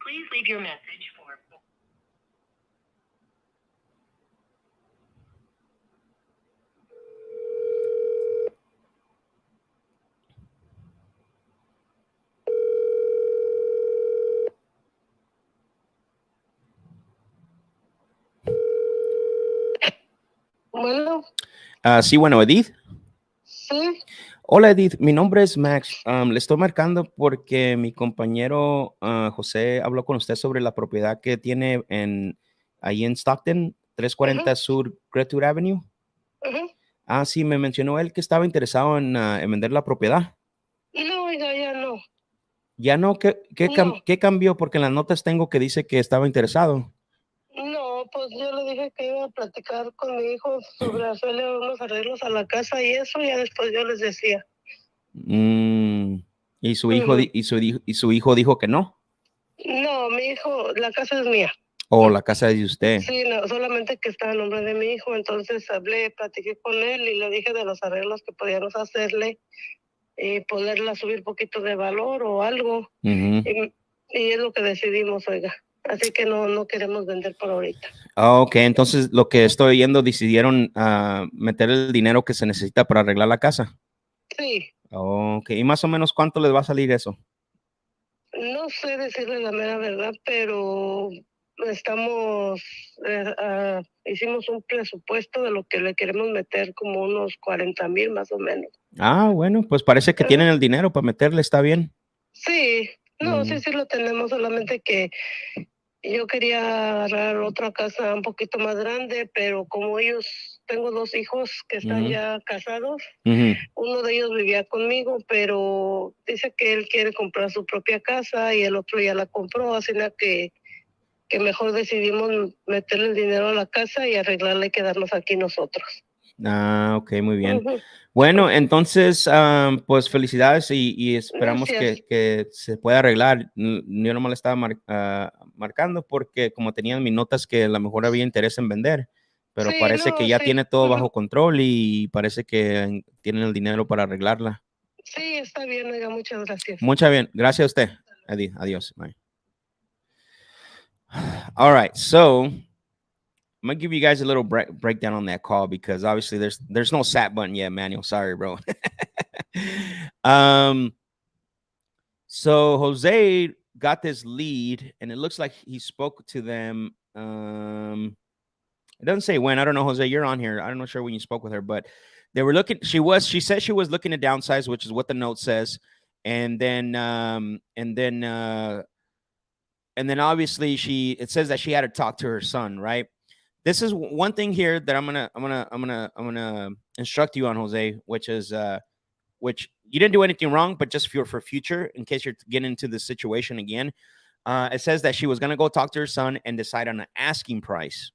Please leave your message for. Bueno, Sí, bueno, Edith. sí, Hola, Edith. Mi nombre es Max. Le estoy marcando porque mi compañero José habló con usted sobre la propiedad que tiene ahí en Stockton, 340 Sur Creature Avenue. ujú. Sí, me mencionó él que estaba interesado en vender la propiedad. No, oiga, ya no. Ya no, No. ¿qué cambió? Porque en las notas tengo que dice que estaba interesado. No, pues yo le dije que iba a platicar con mi hijo sobre hacerle unos arreglos a la casa y eso, ya después yo les decía. Y su hijo, Ujú. y su hijo dijo que no. No, mi hijo, la casa es mía. O la casa es de usted. Sí, no, solamente que está a nombre de mi hijo, entonces hablé, platiqué con él y le dije de los arreglos que podíamos hacerle y poderla subir un poquito de valor o algo. Ujú. Y es lo que decidimos, oiga. Así que no queremos vender por ahorita. Ok, entonces lo que estoy oyendo, decidieron meter el dinero que se necesita para arreglar la casa. Sí, Ok, ¿y más o menos cuánto les va a salir eso? no sé decirle la mera verdad, pero hicimos un presupuesto de lo que le queremos meter, como unos 40,000 más o menos. Bueno, pues parece que tienen el dinero para meterle, está bien. Sí, no, Mm. sí lo tenemos, solamente que yo quería agarrar otra casa un poquito más grande, pero como tengo 2 hijos que están Ujú. ya casados, Ujú. uno de ellos vivía conmigo, pero dice que él quiere comprar su propia casa y el otro ya la compró, así que mejor decidimos meterle el dinero a la casa y arreglarla y quedarnos aquí nosotros. Ok, muy bien. Ujú. Bueno, entonces, pues felicidades y esperamos Gracias. que se pueda arreglar. Yo nomás le estaba marcando porque como tenían mis notas que a lo mejor había interés en vender, pero Sí, parece que no, ya sí. tiene todo Ujú. bajo control y parece que tienen el dinero para arreglarla. Sí, está bien, oiga, muchas gracias. Muchas bien. Gracias a usted, Eddie. Adiós. Bye. All right. So I'm gonna give you guys a little breakdown on that call because obviously there's no sat button yet, Manuel. Sorry, bro. So Jose got this lead, and it looks like he spoke to them. It doesn't say when. I don't know, Jose. You're on here. I'm not sure when you spoke with her, but they were looking. She said she was looking to downsize, which is what the note says, and then obviously it says that she had to talk to her son, right? This is one thing here that I'm gonna instruct you on, Jose, which is which you didn't do anything wrong, but just for future, in case you're getting into this situation again. It says that she was gonna go talk to her son and decide on an asking price,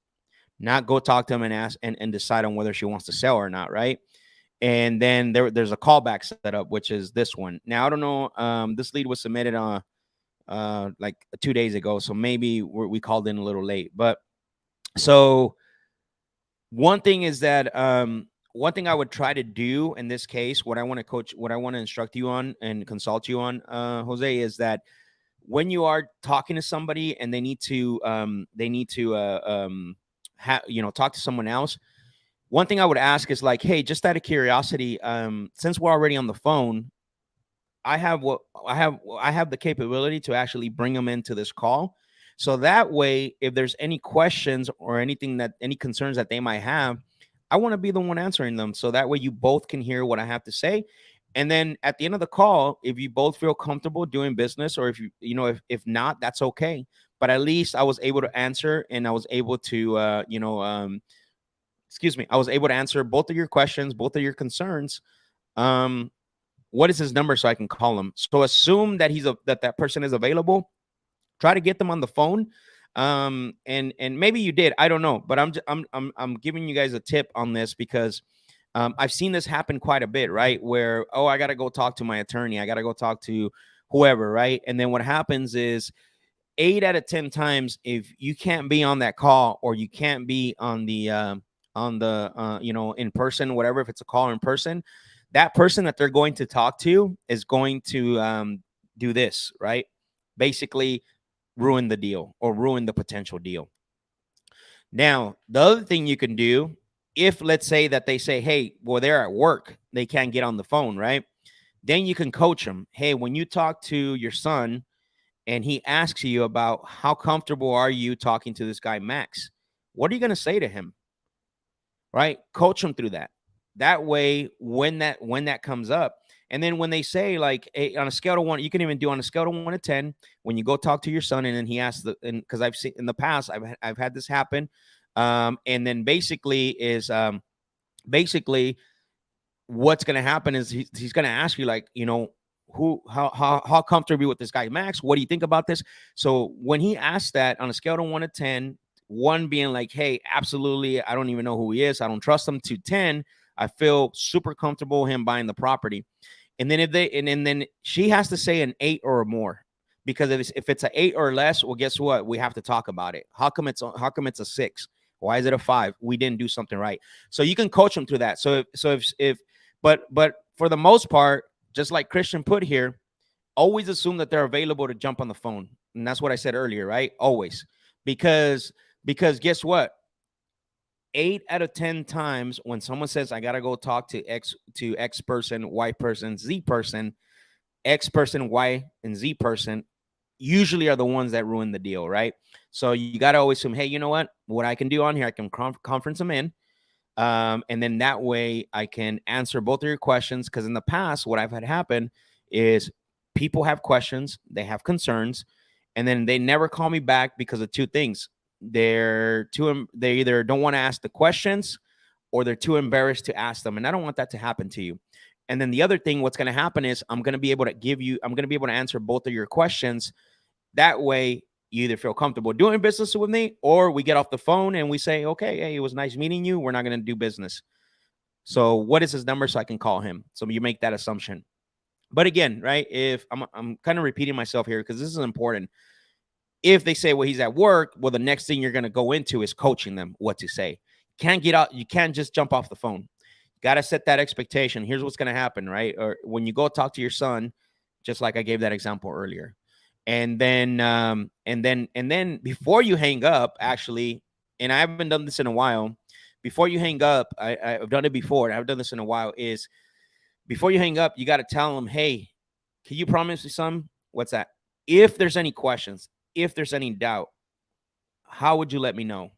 not go talk to him and ask and decide on whether she wants to sell or not, right? And then there's a callback set up, which is this one. Now I don't know. This lead was submitted on like 2 days ago, so maybe we called in a little late. But so one thing is that one thing I would try to do in this case, what I want to instruct you on and consult you on, Jose, is that when you are talking to somebody and they need to talk to someone else, one thing I would ask is like, hey, just out of curiosity, since we're already on the phone, I have the capability to actually bring them into this call. So that way, if there's any questions or any concerns that they might have, I want to be the one answering them. So that way you both can hear what I have to say. And then at the end of the call, if you both feel comfortable doing business, or if not, that's okay. But at least I was able to answer, and I was able to, I was able to answer both of your questions, both of your concerns. What is his number so I can call him? So assume that that person is available. Try to get them on the phone. And maybe you did. I don't know, but I'm giving you guys a tip on this because I've seen this happen quite a bit, right? Where I gotta go talk to my attorney. I gotta go talk to whoever, right? And then what happens is 8 out of 10 times, if you can't be on that call or you can't be on the in person, whatever, if it's a call in person, that person that they're going to talk to is going to do this, right? Basically, ruin the deal or ruin the potential deal. Now, the other thing you can do, if let's say that they say, hey, well, they're at work, they can't get on the phone, right? Then you can coach them. Hey, when you talk to your son and he asks you about how comfortable are you talking to this guy, Max, what are you going to say to him? Right? Coach him through that. That way, when that comes up, and then when they say like on a scale of 1, you can even do on a scale of 1 to 10, when you go talk to your son and then he asks because I've seen in the past, I've had this happen. And then basically what's going to happen is he's going to ask you like, how comfortable are you with this guy, Max? What do you think about this? So when he asks that on a scale of 1 to 10, 1 being like, hey, absolutely, I don't even know who he is, I don't trust him, to 10, I feel super comfortable him buying the property. And then then she has to say an 8 or more, because if it's an 8 or less, well, guess what? We have to talk about it. How come it's a 6? Why is it a 5? We didn't do something right. So you can coach them through that. But for the most part, just like Christian put here, always assume that they're available to jump on the phone. And that's what I said earlier, right? Always. Because guess what? 8 out of 10 times when someone says, I got to go talk to X person, Y person, Z person, X person, Y, and Z person, usually are the ones that ruin the deal, right? So you got to always assume, hey, you know what I can do on here? I can conference them in. And then that way I can answer both of your questions. Because in the past, what I've had happen is people have questions, they have concerns, and then they never call me back because of 2 things. They either don't want to ask the questions, or they're too embarrassed to ask them. And I don't want that to happen to you. And then the other thing, what's going to happen is I'm going to be able to answer both of your questions. That way, you either feel comfortable doing business with me, or we get off the phone and we say, okay, hey, it was nice meeting you. We're not going to do business. So what is his number so I can call him? So you make that assumption. But again, right, if I'm kind of repeating myself here because this is important. If they say, well, he's at work, well, the next thing you're going to go into is coaching them what to say. Can't get out. You can't just jump off the phone. Got to set that expectation. Here's what's going to happen, right? Or when you go talk to your son, just like I gave that example earlier. And then before you hang up, actually, and I haven't done this in a while, before you hang up, I've done it before, and I've done this in a while, is before you hang up, you got to tell them, hey, can you promise me something? What's that? If there's any questions, if there's any doubt, how would you let me know?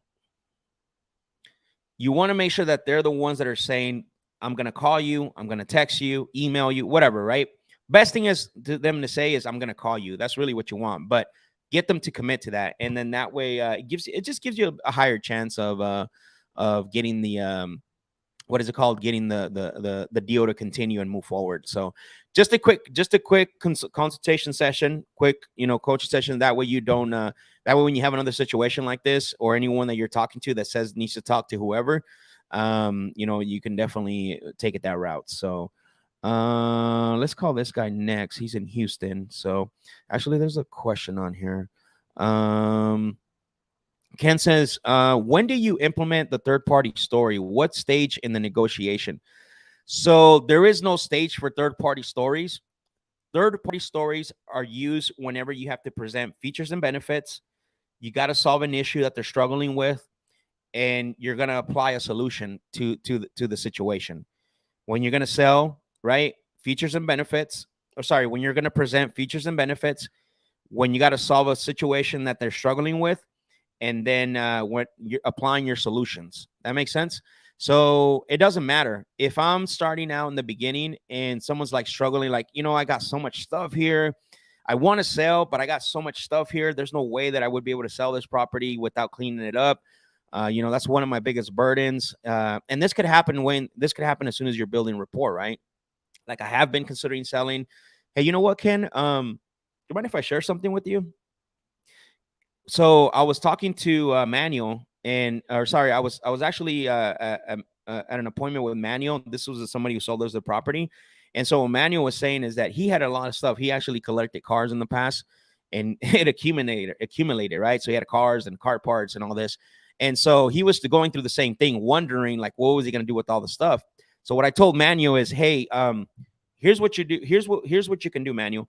You want to make sure that they're the ones that are saying, I'm going to call you, I'm going to text you, email you, whatever, right? Best thing is to them to say is, I'm going to call you. That's really what you want, but get them to commit to that. And then that way it just gives you a higher chance of getting the, what is it called? Getting the deal to continue and move forward. So just a quick consultation session, quick, coaching session. That way you don't, that way when you have another situation like this, or anyone that you're talking to that says needs to talk to whoever, you can definitely take it that route. So let's call this guy next. He's in Houston. So actually there's a question on here. Ken says, when do you implement the third-party story? What stage in the negotiation? So there is no stage for third-party stories. Third-party stories are used whenever you have to present features and benefits. You got to solve an issue that they're struggling with, and you're going to apply a solution to the situation. When you're going to sell, right, features and benefits, when you're going to present features and benefits, when you got to solve a situation that they're struggling with, and then when you're applying your solutions. That makes sense? So it doesn't matter if I'm starting out in the beginning and someone's like struggling, like, I got so much stuff here. I want to sell, but I got so much stuff here. There's no way that I would be able to sell this property without cleaning it up. That's one of my biggest burdens. And this could happen as soon as you're building rapport, right? Like I have been considering selling. Hey, you know what, Ken? Do you mind if I share something with you? So I was talking to Manuel, I was actually at an appointment with Manuel. This was somebody who sold us the property. And so what Manuel was saying is that he had a lot of stuff. He actually collected cars in the past, and it accumulated, right? So he had cars and car parts and all this. And so he was going through the same thing, wondering like, what was he going to do with all the stuff? So what I told Manuel is, hey, here's what you do. Here's what you can do, Manuel.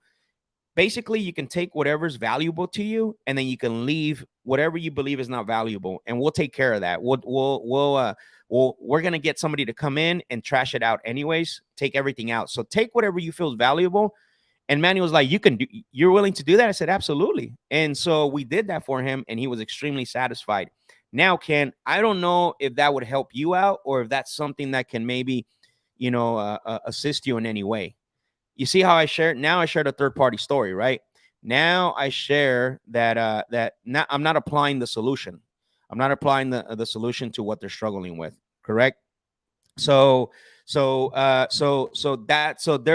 basically you can take whatever's valuable to you, and then you can leave whatever you believe is not valuable, and we'll take care of that. We're gonna get somebody to come in and trash it out anyways, take everything out. So take whatever you feel is valuable. And Manny was like, you're willing to do that? I said, absolutely. And so we did that for him, and he was extremely satisfied. Now, Ken, I don't know if that would help you out, or if that's something that can maybe, assist you in any way. You see how I shared? Now I shared a third party story, right? Now I share that I'm not applying the solution. I'm not applying the solution to what they're struggling with. Correct? So there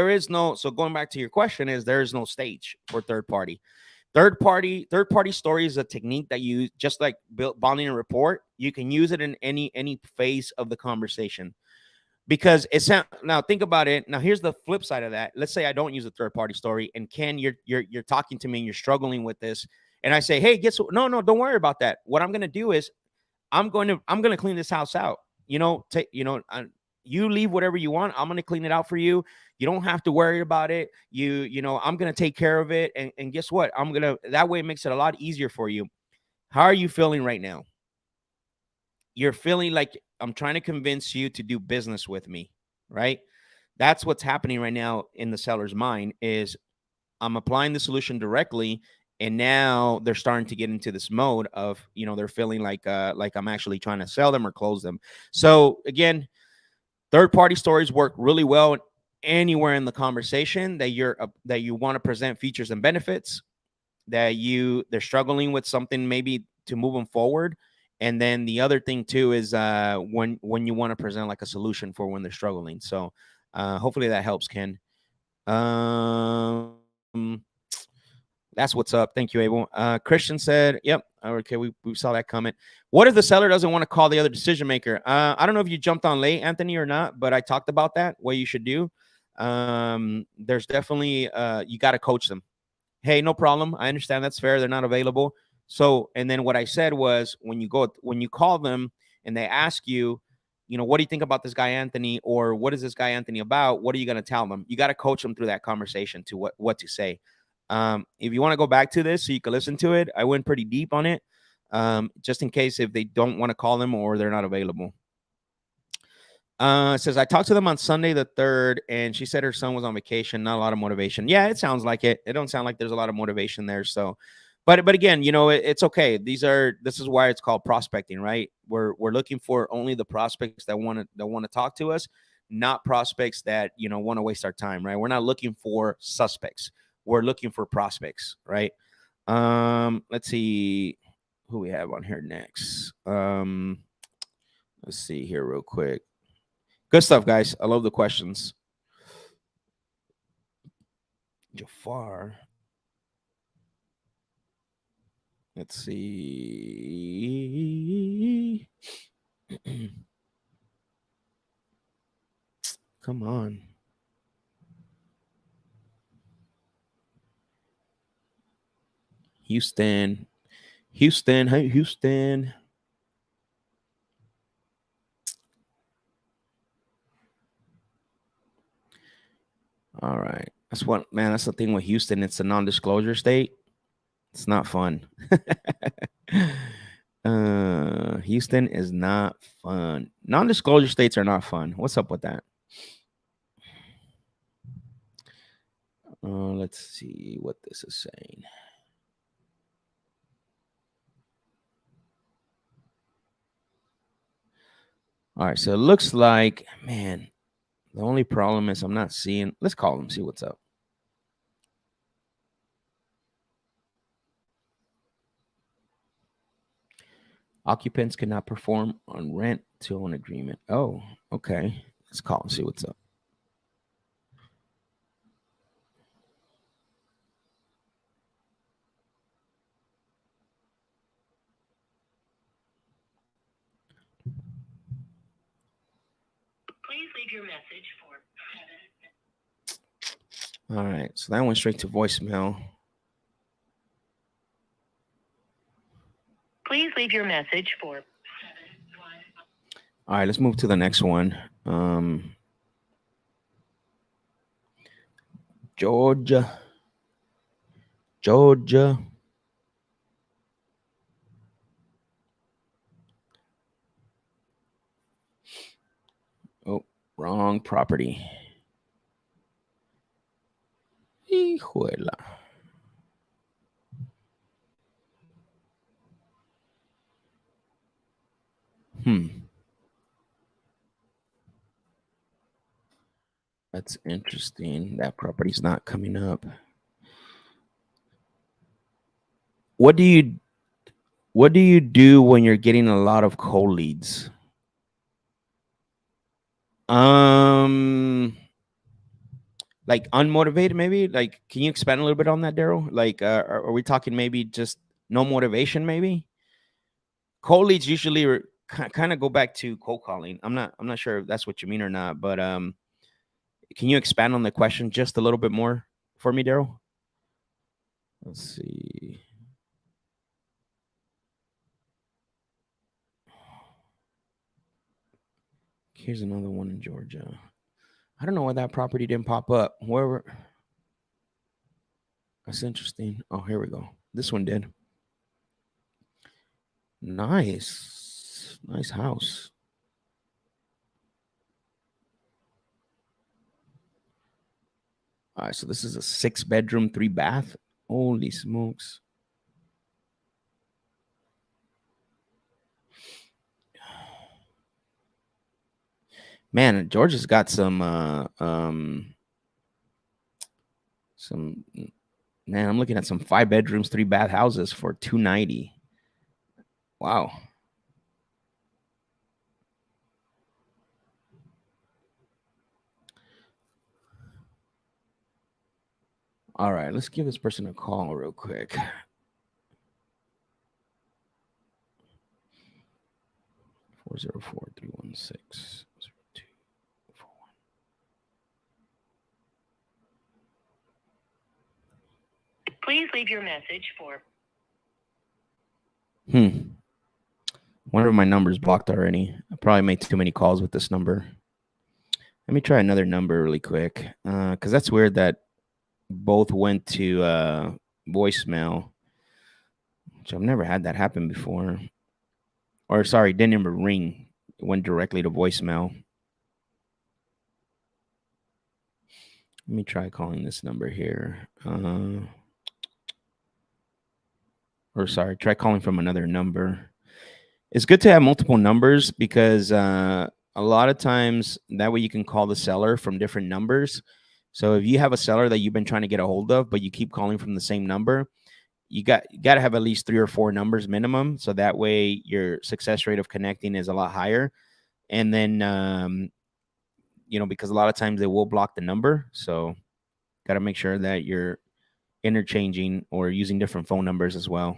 is no, so going back to your question, is there is no stage for third party. Third party story is a technique that you, just like bonding a report, you can use it in any phase of the conversation. Because it's now, think about it. Now, here's the flip side of that. Let's say I don't use a third party story, and Ken, you're talking to me and you're struggling with this, and I say, hey, guess what? No, don't worry about that. What I'm gonna do is I'm gonna clean this house out. You leave whatever you want. I'm gonna clean it out for you. You don't have to worry about it. I'm gonna take care of it. And guess what? That way it makes it a lot easier for you. How are you feeling right now? You're feeling like I'm trying to convince you to do business with me, right? That's what's happening right now in the seller's mind, is I'm applying the solution directly, and now they're starting to get into this mode of, they're feeling like I'm actually trying to sell them or close them. So again, third party stories work really well anywhere in the conversation that you want to present features and benefits, that they're struggling with something maybe to move them forward. And then the other thing too is when you want to present like a solution for when they're struggling. So hopefully that helps, Ken. That's what's up. Thank you, Abel. Christian said, yep. Okay, we saw that comment. What if the seller doesn't want to call the other decision maker? I don't know if you jumped on late, Anthony, or not, but I talked about that, what you should do. There's definitely, you got to coach them. Hey, no problem. I understand. That's fair. They're not available. So, and then what I said was, when you call them and they ask you, what do you think about this guy, Anthony? Or what is this guy, Anthony, about? What are you going to tell them? You got to coach them through that conversation to what to say. If you want to go back to this so you can listen to it, I went pretty deep on it, just in case if they don't want to call them or they're not available. It says, I talked to them on Sunday the 3rd, and she said her son was on vacation, not a lot of motivation. Yeah, it sounds like it. It don't sound like there's a lot of motivation there. So, but again, it's okay. This is why it's called prospecting, right? We're looking for only the prospects that want to talk to us, not prospects that, want to waste our time, right? We're not looking for suspects. We're looking for prospects, right? Let's see who we have on here next. Let's see here real quick. Good stuff, guys. I love the questions. Jafar. Let's see. Come on. Houston. Hey, Houston. All right. That's the thing with Houston. It's a non-disclosure state. It's not fun. Houston is not fun. Non-disclosure states are not fun. What's up with that? Let's see what this is saying. All right, so it looks like, man, the only problem is I'm not seeing. Let's call them, see what's up. Occupants cannot perform on rent to own agreement. Oh, okay. Let's call and see what's up. Please leave your message for. All right, so that went straight to voicemail. Please leave your message for. All right, let's move to the next one. Georgia. Georgia. Oh, wrong property. Hijuela. That's interesting. That property's not coming up. What do you do when you're getting a lot of cold leads? Like unmotivated, maybe? Like, can you expand a little bit on that, Daryl? Like, are we talking maybe just no motivation, maybe? Cold leads usually kind of go back to cold calling. I'm not sure if that's what you mean or not, but can you expand on the question just a little bit more for me, Daryl? Let's see. Here's another one in Georgia. I don't know why that property didn't pop up. Where? That's interesting. Oh, here we go. This one did. Nice. Nice house. All right, so this is a 6-bedroom, 3-bath. Holy smokes. Man, Georgia's got some man, I'm looking at some 5 bedrooms, 3-bath houses for $290. Wow. All right, let's give this person a call real quick. Four 316 Please leave your message for. Wonder if my number's blocked already. I probably made too many calls with this number. Let me try another number really quick, because that's weird that both went to voicemail, which I've never had that happen before. Or sorry, didn't even ring. It went directly to voicemail. Let me try calling this number here. Or sorry, try calling from another number. It's good to have multiple numbers because a lot of times that way you can call the seller from different numbers. So if you have a seller that you've been trying to get a hold of, but you keep calling from the same number, you got to have at least 3 or 4 numbers minimum. So that way your success rate of connecting is a lot higher. And then, because a lot of times they will block the number. So got to make sure that you're interchanging or using different phone numbers as well.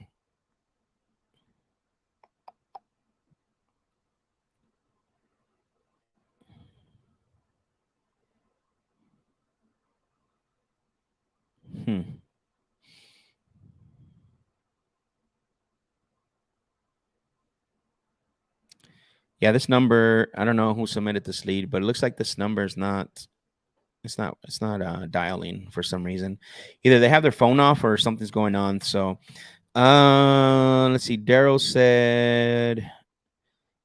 Yeah, this number, I don't know who submitted this lead, but it looks like this number is not dialing for some reason. Either they have their phone off or something's going on. So let's see. Daryl said,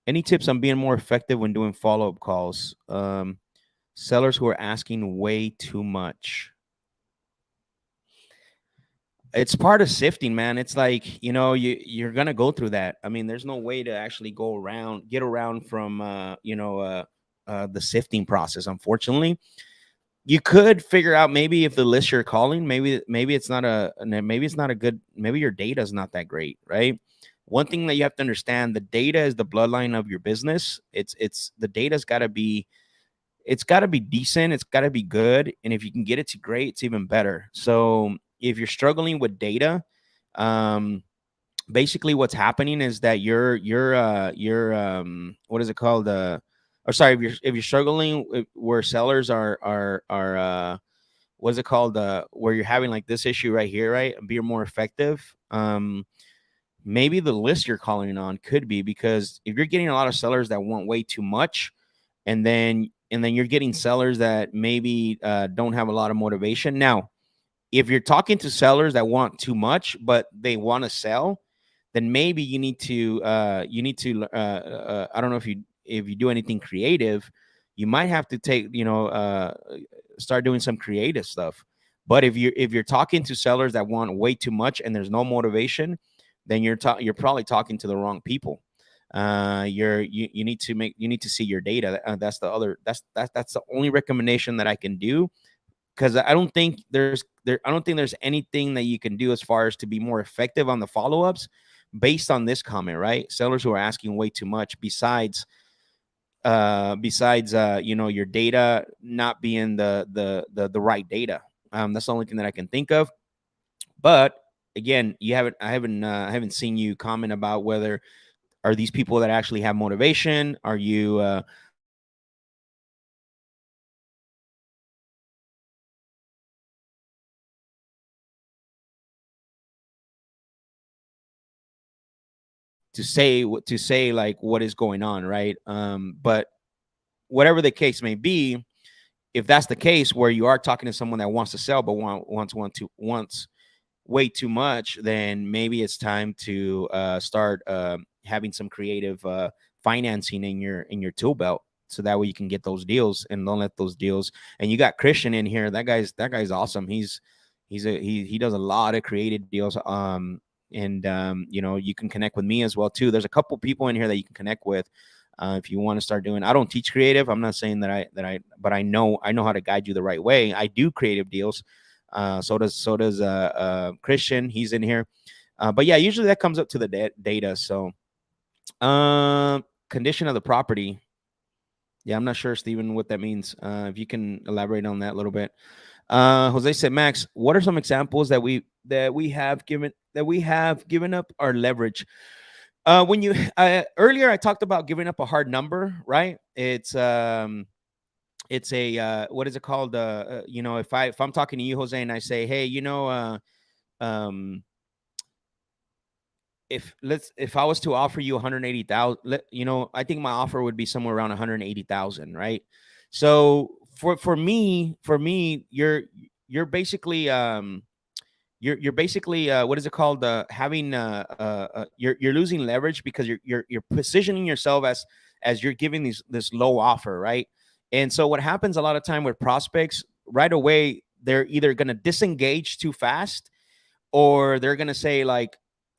any tips on being more effective when doing follow-up calls? Sellers who are asking way too much. It's part of sifting, man. It's like, you're going to go through that. I mean, there's no way to actually get around from, the sifting process. Unfortunately, you could figure out maybe if the list you're calling, maybe it's not a good, maybe your data is not that great, right? One thing that you have to understand, the data is the bloodline of your business. The data's got to be, it's got to be decent. It's got to be good. And if you can get it to great, it's even better. So if you're struggling with data, basically what's happening is that you're what is it called? Or sorry, if you're struggling where sellers are what is it called? Where you're having like this issue right here, right? Be more effective. Maybe the list you're calling on could be, because if you're getting a lot of sellers that want way too much, and then you're getting sellers that maybe don't have a lot of motivation. Now, If you're talking to sellers that want too much, but they want to sell, then maybe you need to I don't know if you do anything creative, you might have to take, start doing some creative stuff. But if you're talking to sellers that want way too much and there's no motivation, then you're probably talking to the wrong people. You need to see your data. That's the only recommendation that I can do, because I don't think there's anything that you can do as far as to be more effective on the follow-ups based on this comment, right? Sellers who are asking way too much, besides your data not being the right data. That's the only thing that I can think of. But again, I haven't seen you comment about whether are these people that actually have motivation. Are you to say like what is going on, right? But whatever the case may be, if that's the case where you are talking to someone that wants to sell but wants way too much, then maybe it's time to start having some creative financing in your tool belt, so that way you can get those deals and don't let those deals. And you got Christian in here. That guy's awesome. He does a lot of creative deals. And you can connect with me as well too. There's a couple people in here that you can connect with if you want to start doing. I don't teach creative. I'm not saying but I know how to guide you the right way. I do creative deals. So does Christian. He's in here. But yeah, usually that comes up to the data. So condition of the property. Yeah, I'm not sure, Steven, what that means. If you can elaborate on that a little bit. Jose said, Max, what are some examples that we have given up our leverage? When you earlier I talked about giving up a hard number, right? It's a what is it called? If I'm talking to you, Jose, and I say, hey, if I was to offer you 180,000, I think my offer would be somewhere around 180,000, right? So for me, you're basically you're basically what is it called? Having you're losing leverage because you're positioning yourself as you're giving this low offer, right? And so what happens a lot of time with prospects, right away, they're either going to disengage too fast, or they're going to say like,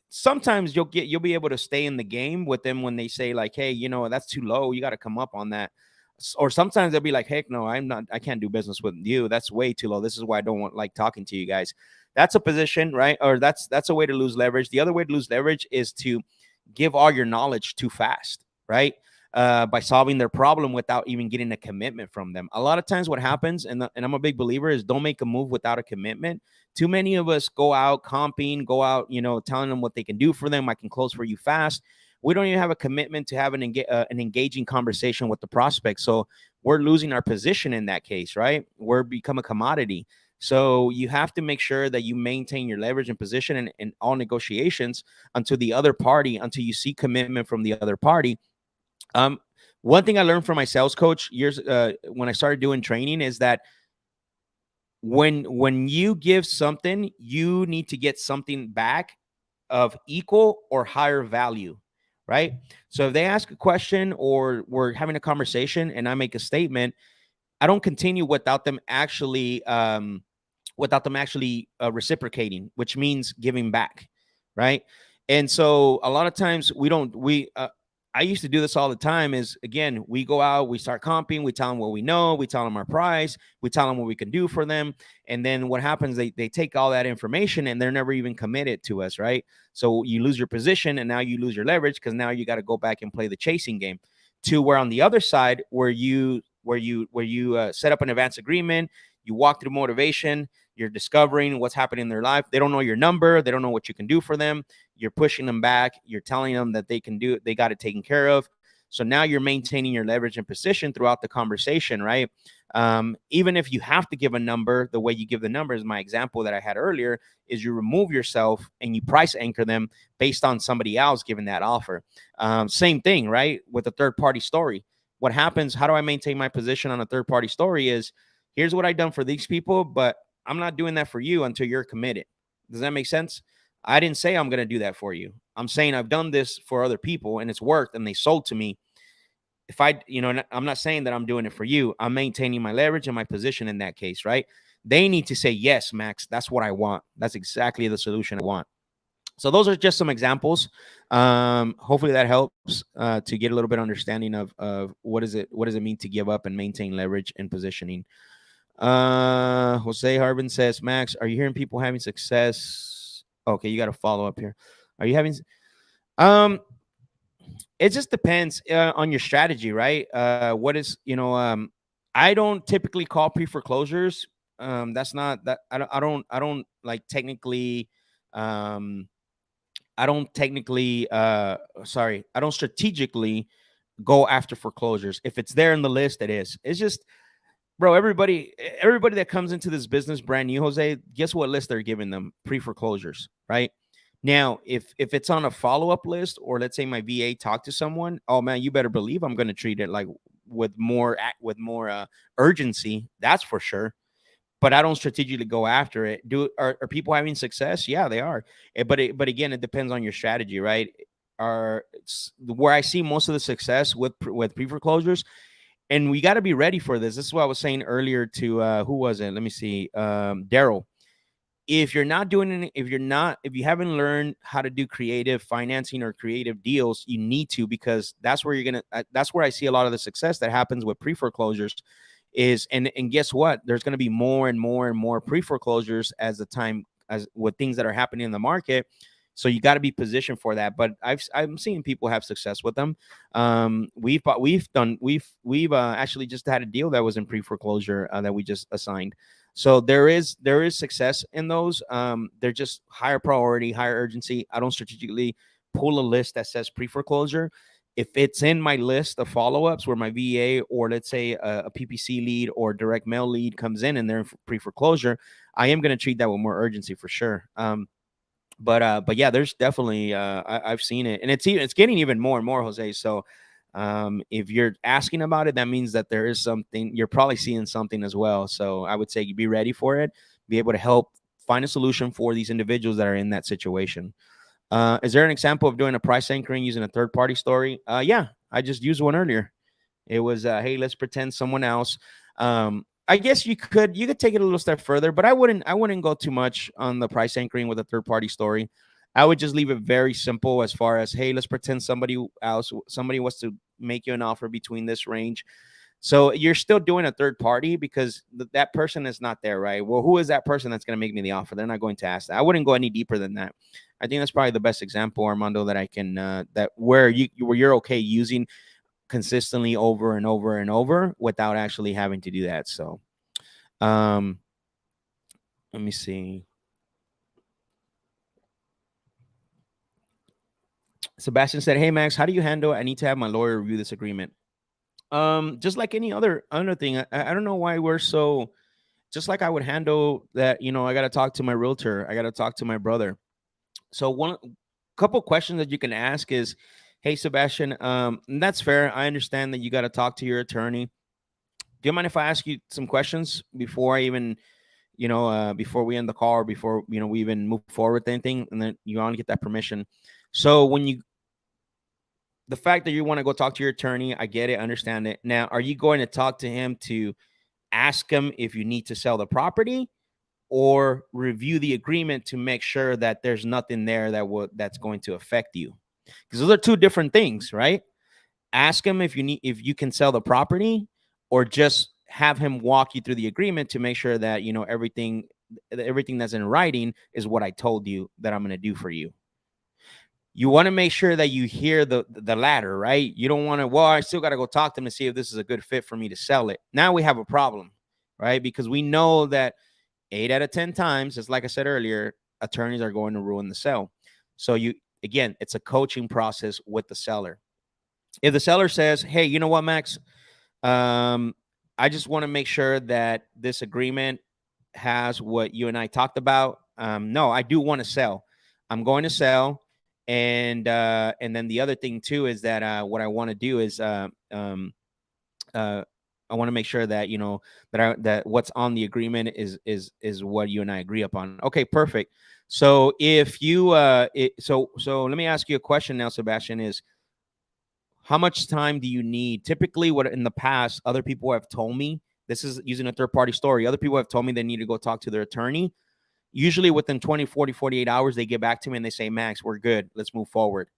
sometimes you'll be able to stay in the game with them when they say like, hey, that's too low, you got to come up on that. Or sometimes they'll be like, heck no, I can't do business with you, that's way too low, this is why I don't want like talking to you guys. That's a position, right? Or that's a way to lose leverage. The other way to lose leverage is to give all your knowledge too fast, right? By solving their problem without even getting a commitment from them. A lot of times what happens, and I'm a big believer, is don't make a move without a commitment. Too many of us go out comping, telling them what they can do for them. I can close for you fast. We don't even have a commitment to have an engaging conversation with the prospect. So we're losing our position in that case, right? We're become a commodity. So you have to make sure that you maintain your leverage and position in all negotiations until you see commitment from the other party. One thing I learned from my sales coach years when I started doing training is that when you give something, you need to get something back of equal or higher value, right? So if they ask a question or we're having a conversation and I make a statement, I don't continue without them actually reciprocating, which means giving back, right? And so a lot of times I used to do this all the time. Is again, we go out, we start comping, we tell them what we know, we tell them our price, we tell them what we can do for them, and then what happens? They take all that information and they're never even committed to us, right? So you lose your position, and now you lose your leverage because now you got to go back and play the chasing game. To where on the other side, where you set up an advance agreement, you walk through motivation, you're discovering what's happening in their life. They don't know your number, they don't know what you can do for them. You're pushing them back. You're telling them that they can do it. They got it taken care of. So now you're maintaining your leverage and position throughout the conversation, right? Even if you have to give a number, the way you give the number is my example that I had earlier, is you remove yourself and you price anchor them based on somebody else giving that offer. Same thing, right? With a third party story. What happens? How do I maintain my position on a third party story is, here's what I've done for these people, but I'm not doing that for you until you're committed. Does that make sense? I didn't say I'm going to do that for you. I'm saying I've done this for other people and it's worked and they sold to me. If I, I'm not saying that I'm doing it for you. I'm maintaining my leverage and my position in that case, right? They need to say, yes, Max, that's what I want. That's exactly the solution I want. So those are just some examples. Hopefully that helps to get a little bit of understanding of what does it mean to give up and maintain leverage and positioning. Jose Harbin says, Max, are you hearing people having success? Okay, you got to follow up here. Are you having it just depends on your strategy, right? What is, I don't typically call pre-foreclosures. That's not that I don't like technically I don't technically sorry, I don't strategically go after foreclosures. If it's there in the list, it is. It's just, bro, everybody that comes into this business brand new, Jose, guess what list they're giving them? Pre-foreclosures, right? Now, if it's on a follow-up list, or let's say my VA talked to someone, oh man, you better believe I'm going to treat it like with more urgency. That's for sure. But I don't strategically go after it. Are people having success? Yeah, they are. But again, it depends on your strategy, right? Where I see most of the success with pre-foreclosures, and we got to be ready for this. This is what I was saying earlier to who was it? Let me see, Daryl. If you're not doing it, if you haven't learned how to do creative financing or creative deals, you need to, because that's where that's where I see a lot of the success that happens with pre-foreclosures is, and guess what? There's going to be more and more and more pre-foreclosures as with things that are happening in the market. So you got to be positioned for that. But I'm seeing people have success with them. We've actually just had a deal that was in pre-foreclosure that we just assigned. So there is success in those. They're just higher priority, higher urgency. I don't strategically pull a list that says pre-foreclosure. If it's in my list of follow-ups where my VA or let's say a PPC lead or direct mail lead comes in and they're in pre-foreclosure, I am going to treat that with more urgency for sure. But yeah, there's definitely I've seen it, and it's getting even more and more, Jose. So if you're asking about it, that means that there is something. You're probably seeing something as well. So I would say be ready for it. Be able to help find a solution for these individuals that are in that situation. Is there an example of doing a price anchoring using a third-party story? Yeah, I just used one earlier. It was, hey, let's pretend someone else. I guess you could take it a little step further, but I wouldn't go too much on the price anchoring with a third-party story. I would just leave it very simple as far as, hey, let's pretend somebody wants to make you an offer between this range. So you're still doing a third party because that person is not there, right? Well, who is that person that's going to make me the offer? They're not going to ask that. I wouldn't go any deeper than that. I think that's probably the best example, Armando, that I can where you're okay using consistently over and over and over without actually having to do that. So, let me see. Sebastian said, "Hey Max, how do you handle? I need to have my lawyer review this agreement." Just like any other thing. I don't know why we're so. Just like I would handle that, I got to talk to my realtor. I got to talk to my brother. So one couple questions that you can ask is, hey Sebastian, and that's fair. I understand that you got to talk to your attorney. Do you mind if I ask you some questions before I even, before we end the call or before, we even move forward with anything, and then you want to get that permission. So the fact that you want to go talk to your attorney, I get it, understand it. Now, are you going to talk to him to ask him if you need to sell the property, or review the agreement to make sure that there's nothing there that's going to affect you? Because those are two different things, right? Ask him if you can sell the property, or just have him walk you through the agreement to make sure that everything that's in writing is what I told you that I'm going to do for you. You want to make sure that you hear the latter, right? You don't want to, well, I still got to go talk to them to see if this is a good fit for me to sell it. Now we have a problem, right? Because we know that 8 out of 10 times, just like I said earlier, attorneys are going to ruin the sale. So again, it's a coaching process with the seller. If the seller says, hey, you know what, Max? I just want to make sure that this agreement has what you and I talked about. No, I do want to sell. I'm going to sell. And then the other thing too is that what I want to do is want to make sure that, that what's on the agreement is what you and I agree upon. Okay, perfect. So if you so let me ask you a question now, Sebastian, is how much time do you need? Typically, what in the past other people have told me, this is using a third party story. Other people have told me they need to go talk to their attorney. Usually within 20, 40, 48 hours, they get back to me and they say, Max, we're good. Let's move forward.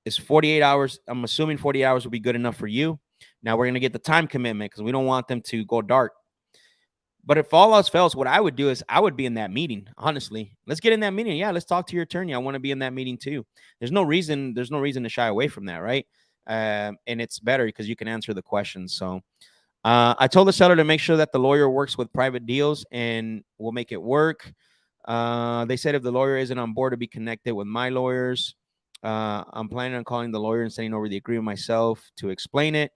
Is 48 hours. I'm assuming 48 hours will be good enough for you. Now we're going to get the time commitment because we don't want them to go dark. But if all else fails, what I would do is I would be in that meeting. Honestly, let's get in that meeting. Yeah, let's talk to your attorney. I want to be in that meeting too. There's no reason to shy away from that, right? And it's better because you can answer the questions. So I told the seller to make sure that the lawyer works with private deals and we'll make it work. They said if the lawyer isn't on board, to be connected with my lawyers. I'm planning on calling the lawyer and sending over the agreement myself to explain it.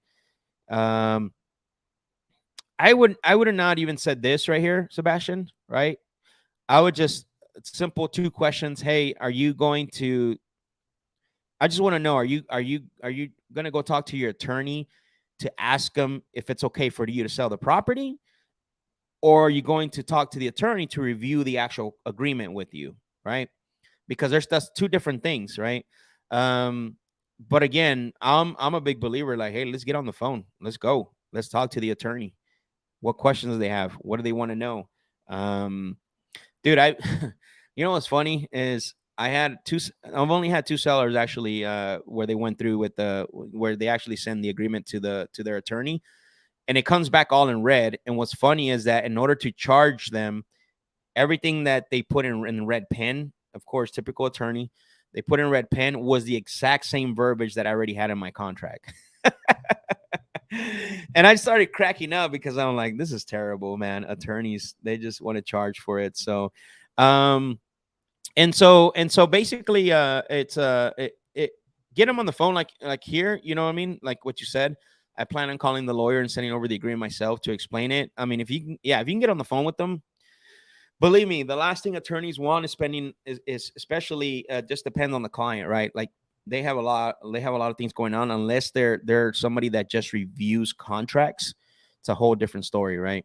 I would have not even said this right here, Sebastian, right? I would just simple 2 questions. Hey, are you going to, I just want to know, are you going to go talk to your attorney to ask them if it's okay for you to sell the property? Or are you going to talk to the attorney to review the actual agreement with you, right? Because that's 2 different things, right? But again, I'm a big believer, like, hey, let's get on the phone. Let's go. Let's talk to the attorney. What questions do they have? What do they want to know? Dude, you know what's funny is I've only had 2 sellers actually, where they went through with where they actually send the agreement to their attorney, and it comes back all in red. And what's funny is that in order to charge them, everything that they put in red pen, of course, typical attorney, they put in red pen was the exact same verbiage that I already had in my contract. And I started cracking up because I'm like, this is terrible, man. Attorneys, they just want to charge for it. So, and so basically, it's get them on the phone, like here, you know what I mean? Like what you said. I plan on calling the lawyer and sending over the agreement myself to explain it. I mean, if you can get on the phone with them, believe me, the last thing attorneys want is spending is especially just depends on the client, right? Like they have a lot of things going on. Unless they're somebody that just reviews contracts, it's a whole different story, right?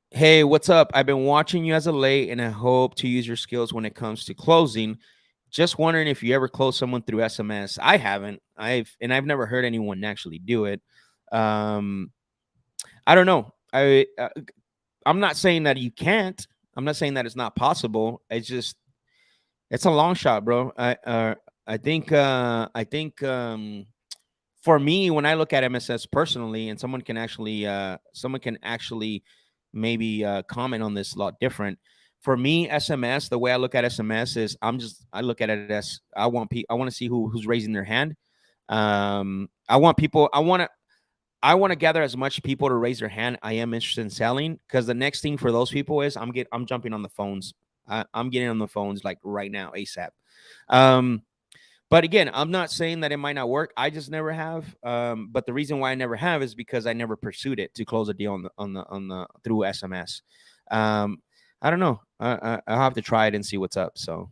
Hey, what's up? I've been watching you as of late, and I hope to use your skills when it comes to closing. Just wondering if you ever close someone through SMS. I haven't. I've never heard anyone actually do it. I don't know. I'm not saying that you can't. I'm not saying that it's not possible. It's a long shot, bro. I think for me, when I look at MSS personally, and someone can actually maybe comment on this a lot different. For me, SMS, the way I look at SMS is I look at it as I want to see who's raising their hand. I want to gather as much people to raise their hand. I am interested in selling, because the next thing for those people is I'm jumping on the phones. I'm getting on the phones like right now, ASAP. But again, I'm not saying that it might not work. I just never have. But the reason why I never have is because I never pursued it to close a deal on the through SMS. I don't know. I'll have to try it and see what's up. So,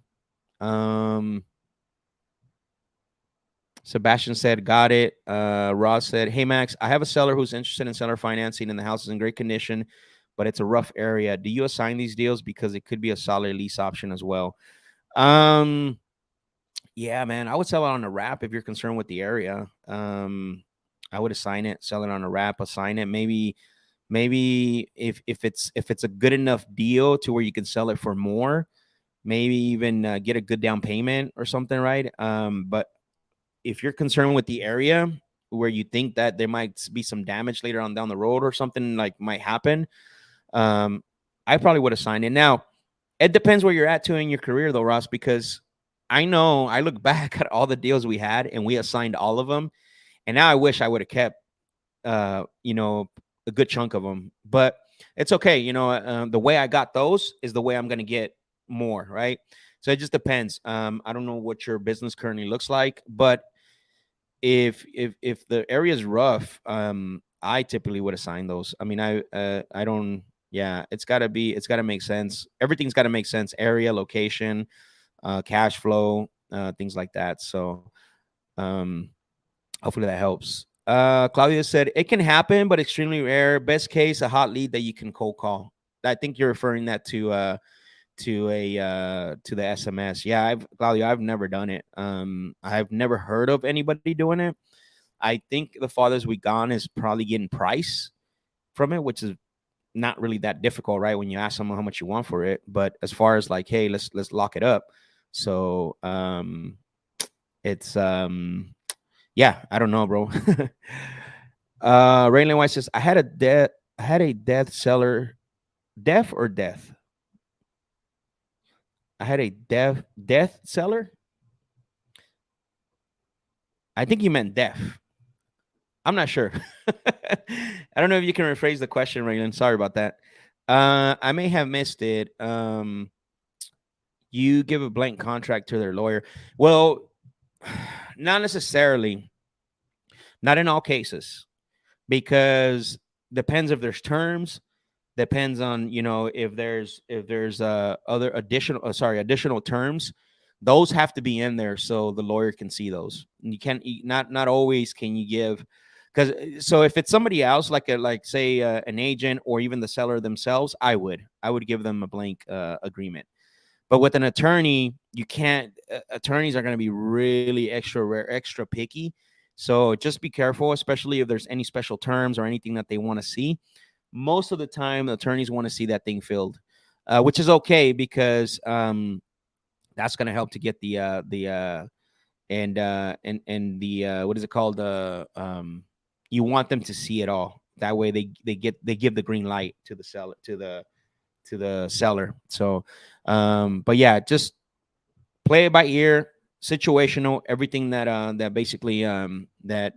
Sebastian said, got it. Ross said, hey, Max, I have a seller who's interested in seller financing and the house is in great condition, but it's a rough area. Do you assign these deals? Because it could be a solid lease option as well. Yeah, man, I would sell it on a wrap if you're concerned with the area. I would assign it, sell it on a wrap, assign it. Maybe if it's a good enough deal to where you can sell it for more, maybe even get a good down payment or something, right? But if you're concerned with the area where you think that there might be some damage later on down the road or something like might happen, I probably would assign it. Now, it depends where you're at too in your career though, Ross, because I know I look back at all the deals we had and we assigned all of them. And now I wish I would have kept, a good chunk of them, but it's okay. The way I got those is the way I'm going to get more. Right. So it just depends. I don't know what your business currently looks like, but if the area is rough, I typically would assign those. I mean, I don't, yeah, it's gotta make sense. Everything's got to make sense. Area, location, cash flow, things like that. So, hopefully that helps. Claudia said it can happen, but extremely rare. Best case, a hot lead that you can cold call. I think you're referring that to the SMS. Yeah, Claudia, I've never done it. I've never heard of anybody doing it. I think the farthest we gone is probably getting price from it, which is not really that difficult, right? When you ask someone how much you want for it. But as far as like, hey, let's lock it up. So it's yeah, I don't know, bro. Raylan White says, I had a death seller, deaf or death? I had a death seller. I think you meant deaf. I'm not sure. I don't know if you can rephrase the question, Raylan. Sorry about that. I may have missed it. You give a blank contract to their lawyer. Well, not necessarily. Not in all cases, because depends if there's terms. Depends on, you know, if there's other additional terms. Those have to be in there so the lawyer can see those. And you can't, not always can you give, because so if it's somebody else, like say an agent or even the seller themselves, I would give them a blank agreement. But with an attorney, you can't. Attorneys are going to be really extra picky. So just be careful, especially if there's any special terms or anything that they want to see. Most of the time, the attorneys want to see that thing filled, which is okay, because that's going to help to get the what is it called? You want them to see it all. That way, they give the green light to the seller, to the seller. So, but yeah, just play it by ear, situational, everything that basically that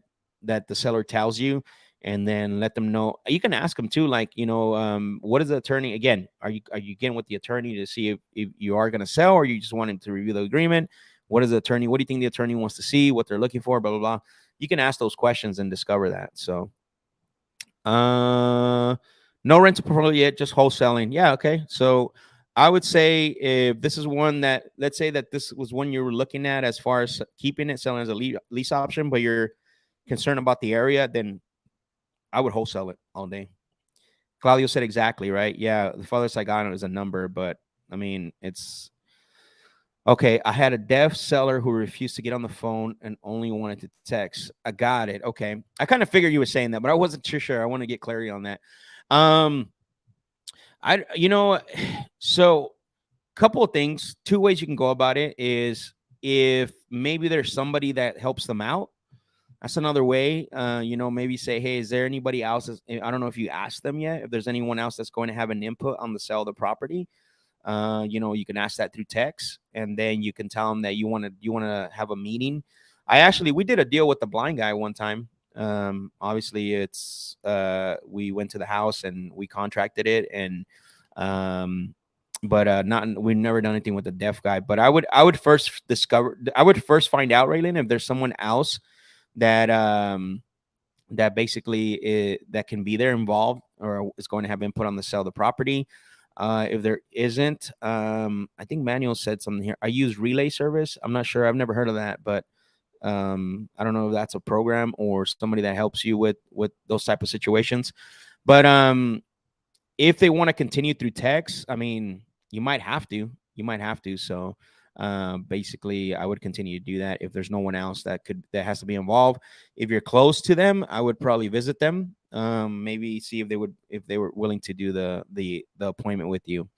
the seller tells you, and then let them know. You can ask them too, like, you know, what is the attorney again? Are you getting with the attorney to see if you are going to sell, or you just want him to review the agreement? What is the attorney? What do you think the attorney wants to see? What they're looking for? Blah blah blah. You can ask those questions and discover that. So, no rental portfolio yet, just wholesaling. Yeah, okay. So I would say if this is one that, let's say that this was one you were looking at as far as keeping it, selling as a lease option, but you're concerned about the area, then I would wholesale it all day. Claudio said exactly right. Yeah, the farthest I got is a number, but I mean, it's okay. I had a deaf seller who refused to get on the phone and only wanted to text. I got it. Okay. I kind of figured you were saying that, but I wasn't too sure. I want to get clarity on that. So couple of things, two ways you can go about it is if maybe there's somebody that helps them out. That's another way. Maybe say, hey, is there anybody else? I don't know if you asked them yet, if there's anyone else that's going to have an input on the sale of the property. You can ask that through text, and then you can tell them that you want to have a meeting. We did a deal with the blind guy one time. Obviously it's we went to the house and we contracted it, and but we've never done anything with the deaf guy. But I would first find out, Raylan, if there's someone else that that basically that can be there involved or is going to have input on the sale of the property. If there isn't, I think Manuel said something here. I use relay service. I'm not sure. I've never heard of that, but I don't know if that's a program or somebody that helps you with those type of situations. But if they want to continue through text, I mean, you might have to. So basically, I would continue to do that if there's no one else that has to be involved. If you're close to them, I would probably visit them. Maybe see if they were willing to do the appointment with you.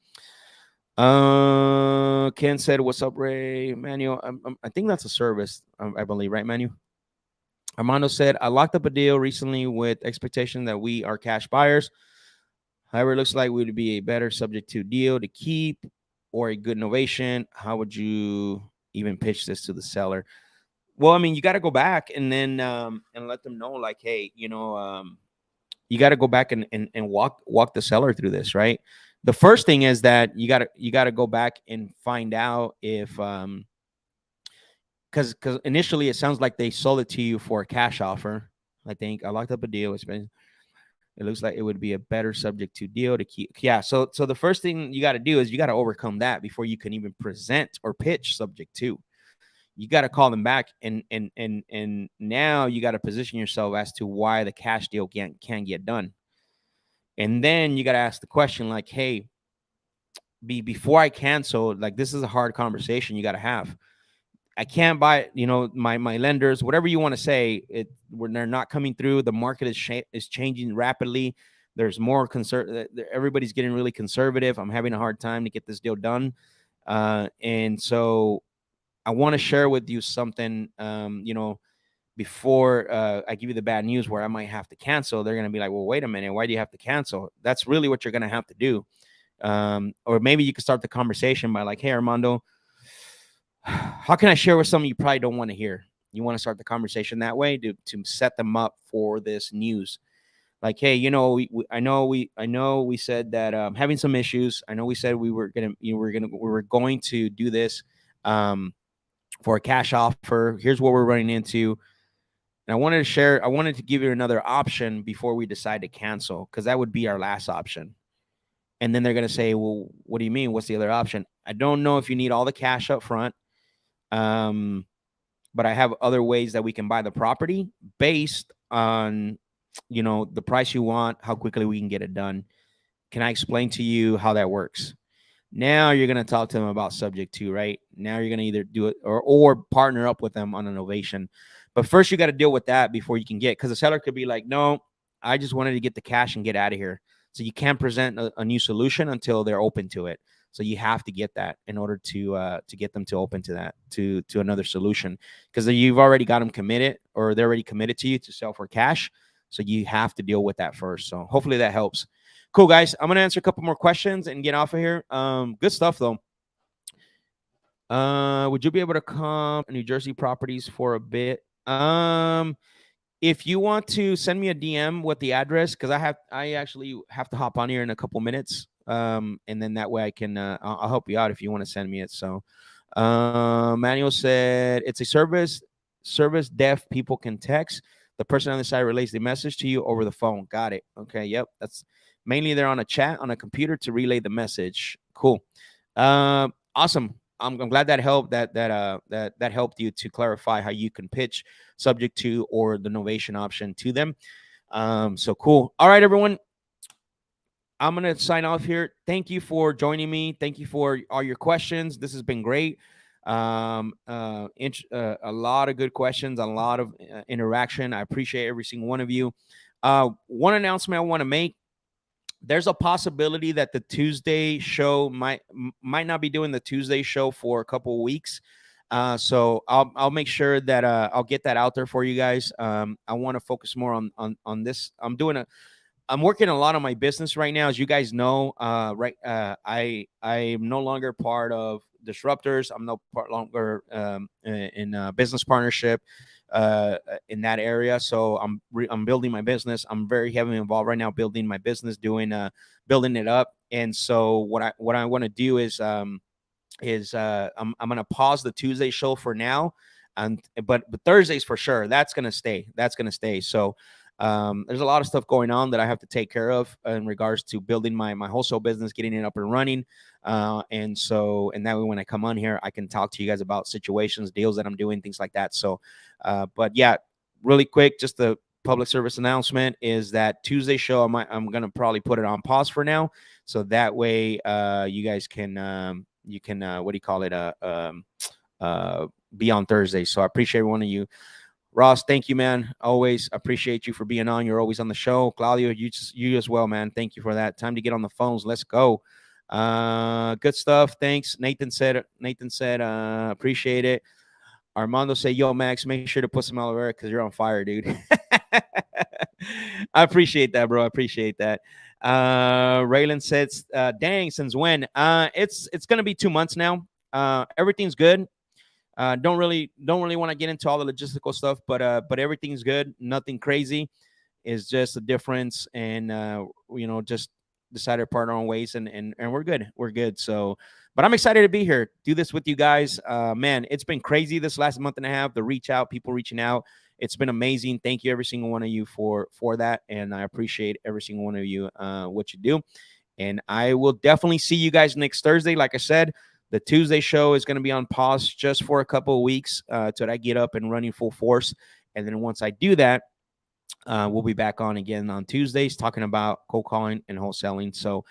Ken said, "What's up, Ray?" Manuel, I think that's a service, I believe, right, Manuel? Armando said, "I locked up a deal recently with expectation that we are cash buyers. However, it looks like we would be a better subject to deal to keep or a good innovation. How would you even pitch this to the seller?" Well, I mean, you got to go back and then and let them know, like, hey, you got to go back and walk the seller through this, right? The first thing is that you got to go back and find out if because initially it sounds like they sold it to you for a cash offer. I think I locked up a deal. It looks like it would be a better subject to deal to keep. Yeah. So the first thing you got to do is you got to overcome that before you can even present or pitch subject to. you got to call them back, and now you got to position yourself as to why the cash deal can't get done. And then you got to ask the question like, hey, before I cancel, like, this is a hard conversation you got to have. I can't buy, my lenders, whatever you want to say, when they're not coming through. The market is changing rapidly. There's more everybody's getting really conservative. I'm having a hard time to get this deal done. And so I want to share with you something, before I give you the bad news where I might have to cancel. They're going to be like, well, wait a minute, why do you have to cancel? That's really what you're going to have to do. Or maybe you can start the conversation by like, hey, Armando, how can I share with something you probably don't want to hear? You want to start the conversation that way to set them up for this news. Like, hey, I know we said that having some issues. I know we said we were going to do this for a cash offer. Here's what we're running into. And I wanted to give you another option before we decide to cancel, because that would be our last option. And then they're going to say, well, what do you mean? What's the other option? I don't know if you need all the cash up front. But I have other ways that we can buy the property based on, the price you want, how quickly we can get it done. Can I explain to you how that works? Now you're going to talk to them about subject to, right? Now you're going to either do it or partner up with them on an ovation. But first you got to deal with that before you can get, because the seller could be like, no, I just wanted to get the cash and get out of here. So you can't present a new solution until they're open to it. So you have to get that in order to get them to open to that, to another solution, because you've already got them committed, or they're already committed to you to sell for cash. So you have to deal with that first. So hopefully that helps. Cool, guys. I'm going to answer a couple more questions and get off of here. Good stuff, though. Would you be able to come to New Jersey properties for a bit? If you want to send me a DM with the address, because I actually have to hop on here in a couple minutes. And then that way I can, I'll help you out if you want to send me it. So, Manuel said it's a service deaf people can text. The person on the side relays the message to you over the phone. Got it. Okay. Yep. That's mainly they're on a chat on a computer to relay the message. Cool. Awesome. I'm glad that helped. That helped you to clarify how you can pitch subject to or the novation option to them. So cool. All right, everyone. I'm going to sign off here. Thank you for joining me. Thank you for all your questions. This has been great. A lot of good questions, a lot of interaction. I appreciate every single one of you. One announcement I want to make. There's a possibility that the Tuesday show might not be doing the Tuesday show for a couple of weeks. So I'll make sure that I'll get that out there for you guys. I want to focus more on this. I'm working a lot on my business right now. As you guys know, I am no longer part of Disruptors. I'm no longer in business partnership in that area. So I'm building my business. I'm very heavily involved right now, building my business, building it up. And so what I want to do is I'm going to pause the Tuesday show for now, but Thursdays for sure. That's going to stay. So there's a lot of stuff going on that I have to take care of in regards to building my wholesale business, getting it up and running. And that way when I come on here, I can talk to you guys about situations, deals that I'm doing, things like that. So, but yeah, really quick, just the public service announcement is that Tuesday show, I'm going to probably put it on pause for now. So that way, you guys can, be on Thursday. So I appreciate every one of you. Ross, thank you, man. Always appreciate you for being on. You're always on the show. Claudio, you as well, man. Thank you for that. Time to get on the phones. Let's go. Good stuff. Thanks. Nathan said, appreciate it. Armando said, yo, Max, make sure to put some aloe vera because you're on fire, dude. I appreciate that, bro. I appreciate that. Raylan says, dang, since when? It's going to be 2 months now. Everything's good. Don't really want to get into all the logistical stuff, but everything's good. Nothing crazy. It's just a difference, and just decided to partner on ways, and we're good. We're good. So, but I'm excited to be here, do this with you guys. Man, it's been crazy this last month and a half. The people reaching out. It's been amazing. Thank you, every single one of you for that, and I appreciate every single one of you what you do. And I will definitely see you guys next Thursday. Like I said, The Tuesday show is going to be on pause just for a couple of weeks till I get up and running full force. And then once I do that, we'll be back on again on Tuesdays talking about cold calling and wholesaling. So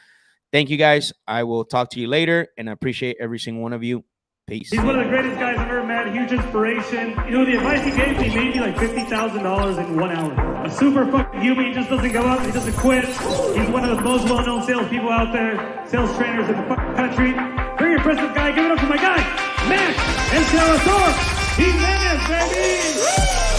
thank you guys. I will talk to you later, and I appreciate every single one of you. Peace. He's one of the greatest guys I've ever met. Huge inspiration. You know, the advice he gave me made me like $50,000 in 1 hour. A super fucking human. He just doesn't give up. He doesn't quit. He's one of the most well-known salespeople out there, sales trainers in the fucking country. Very impressive guy. Give it up for my guy, Max Jimenez, baby.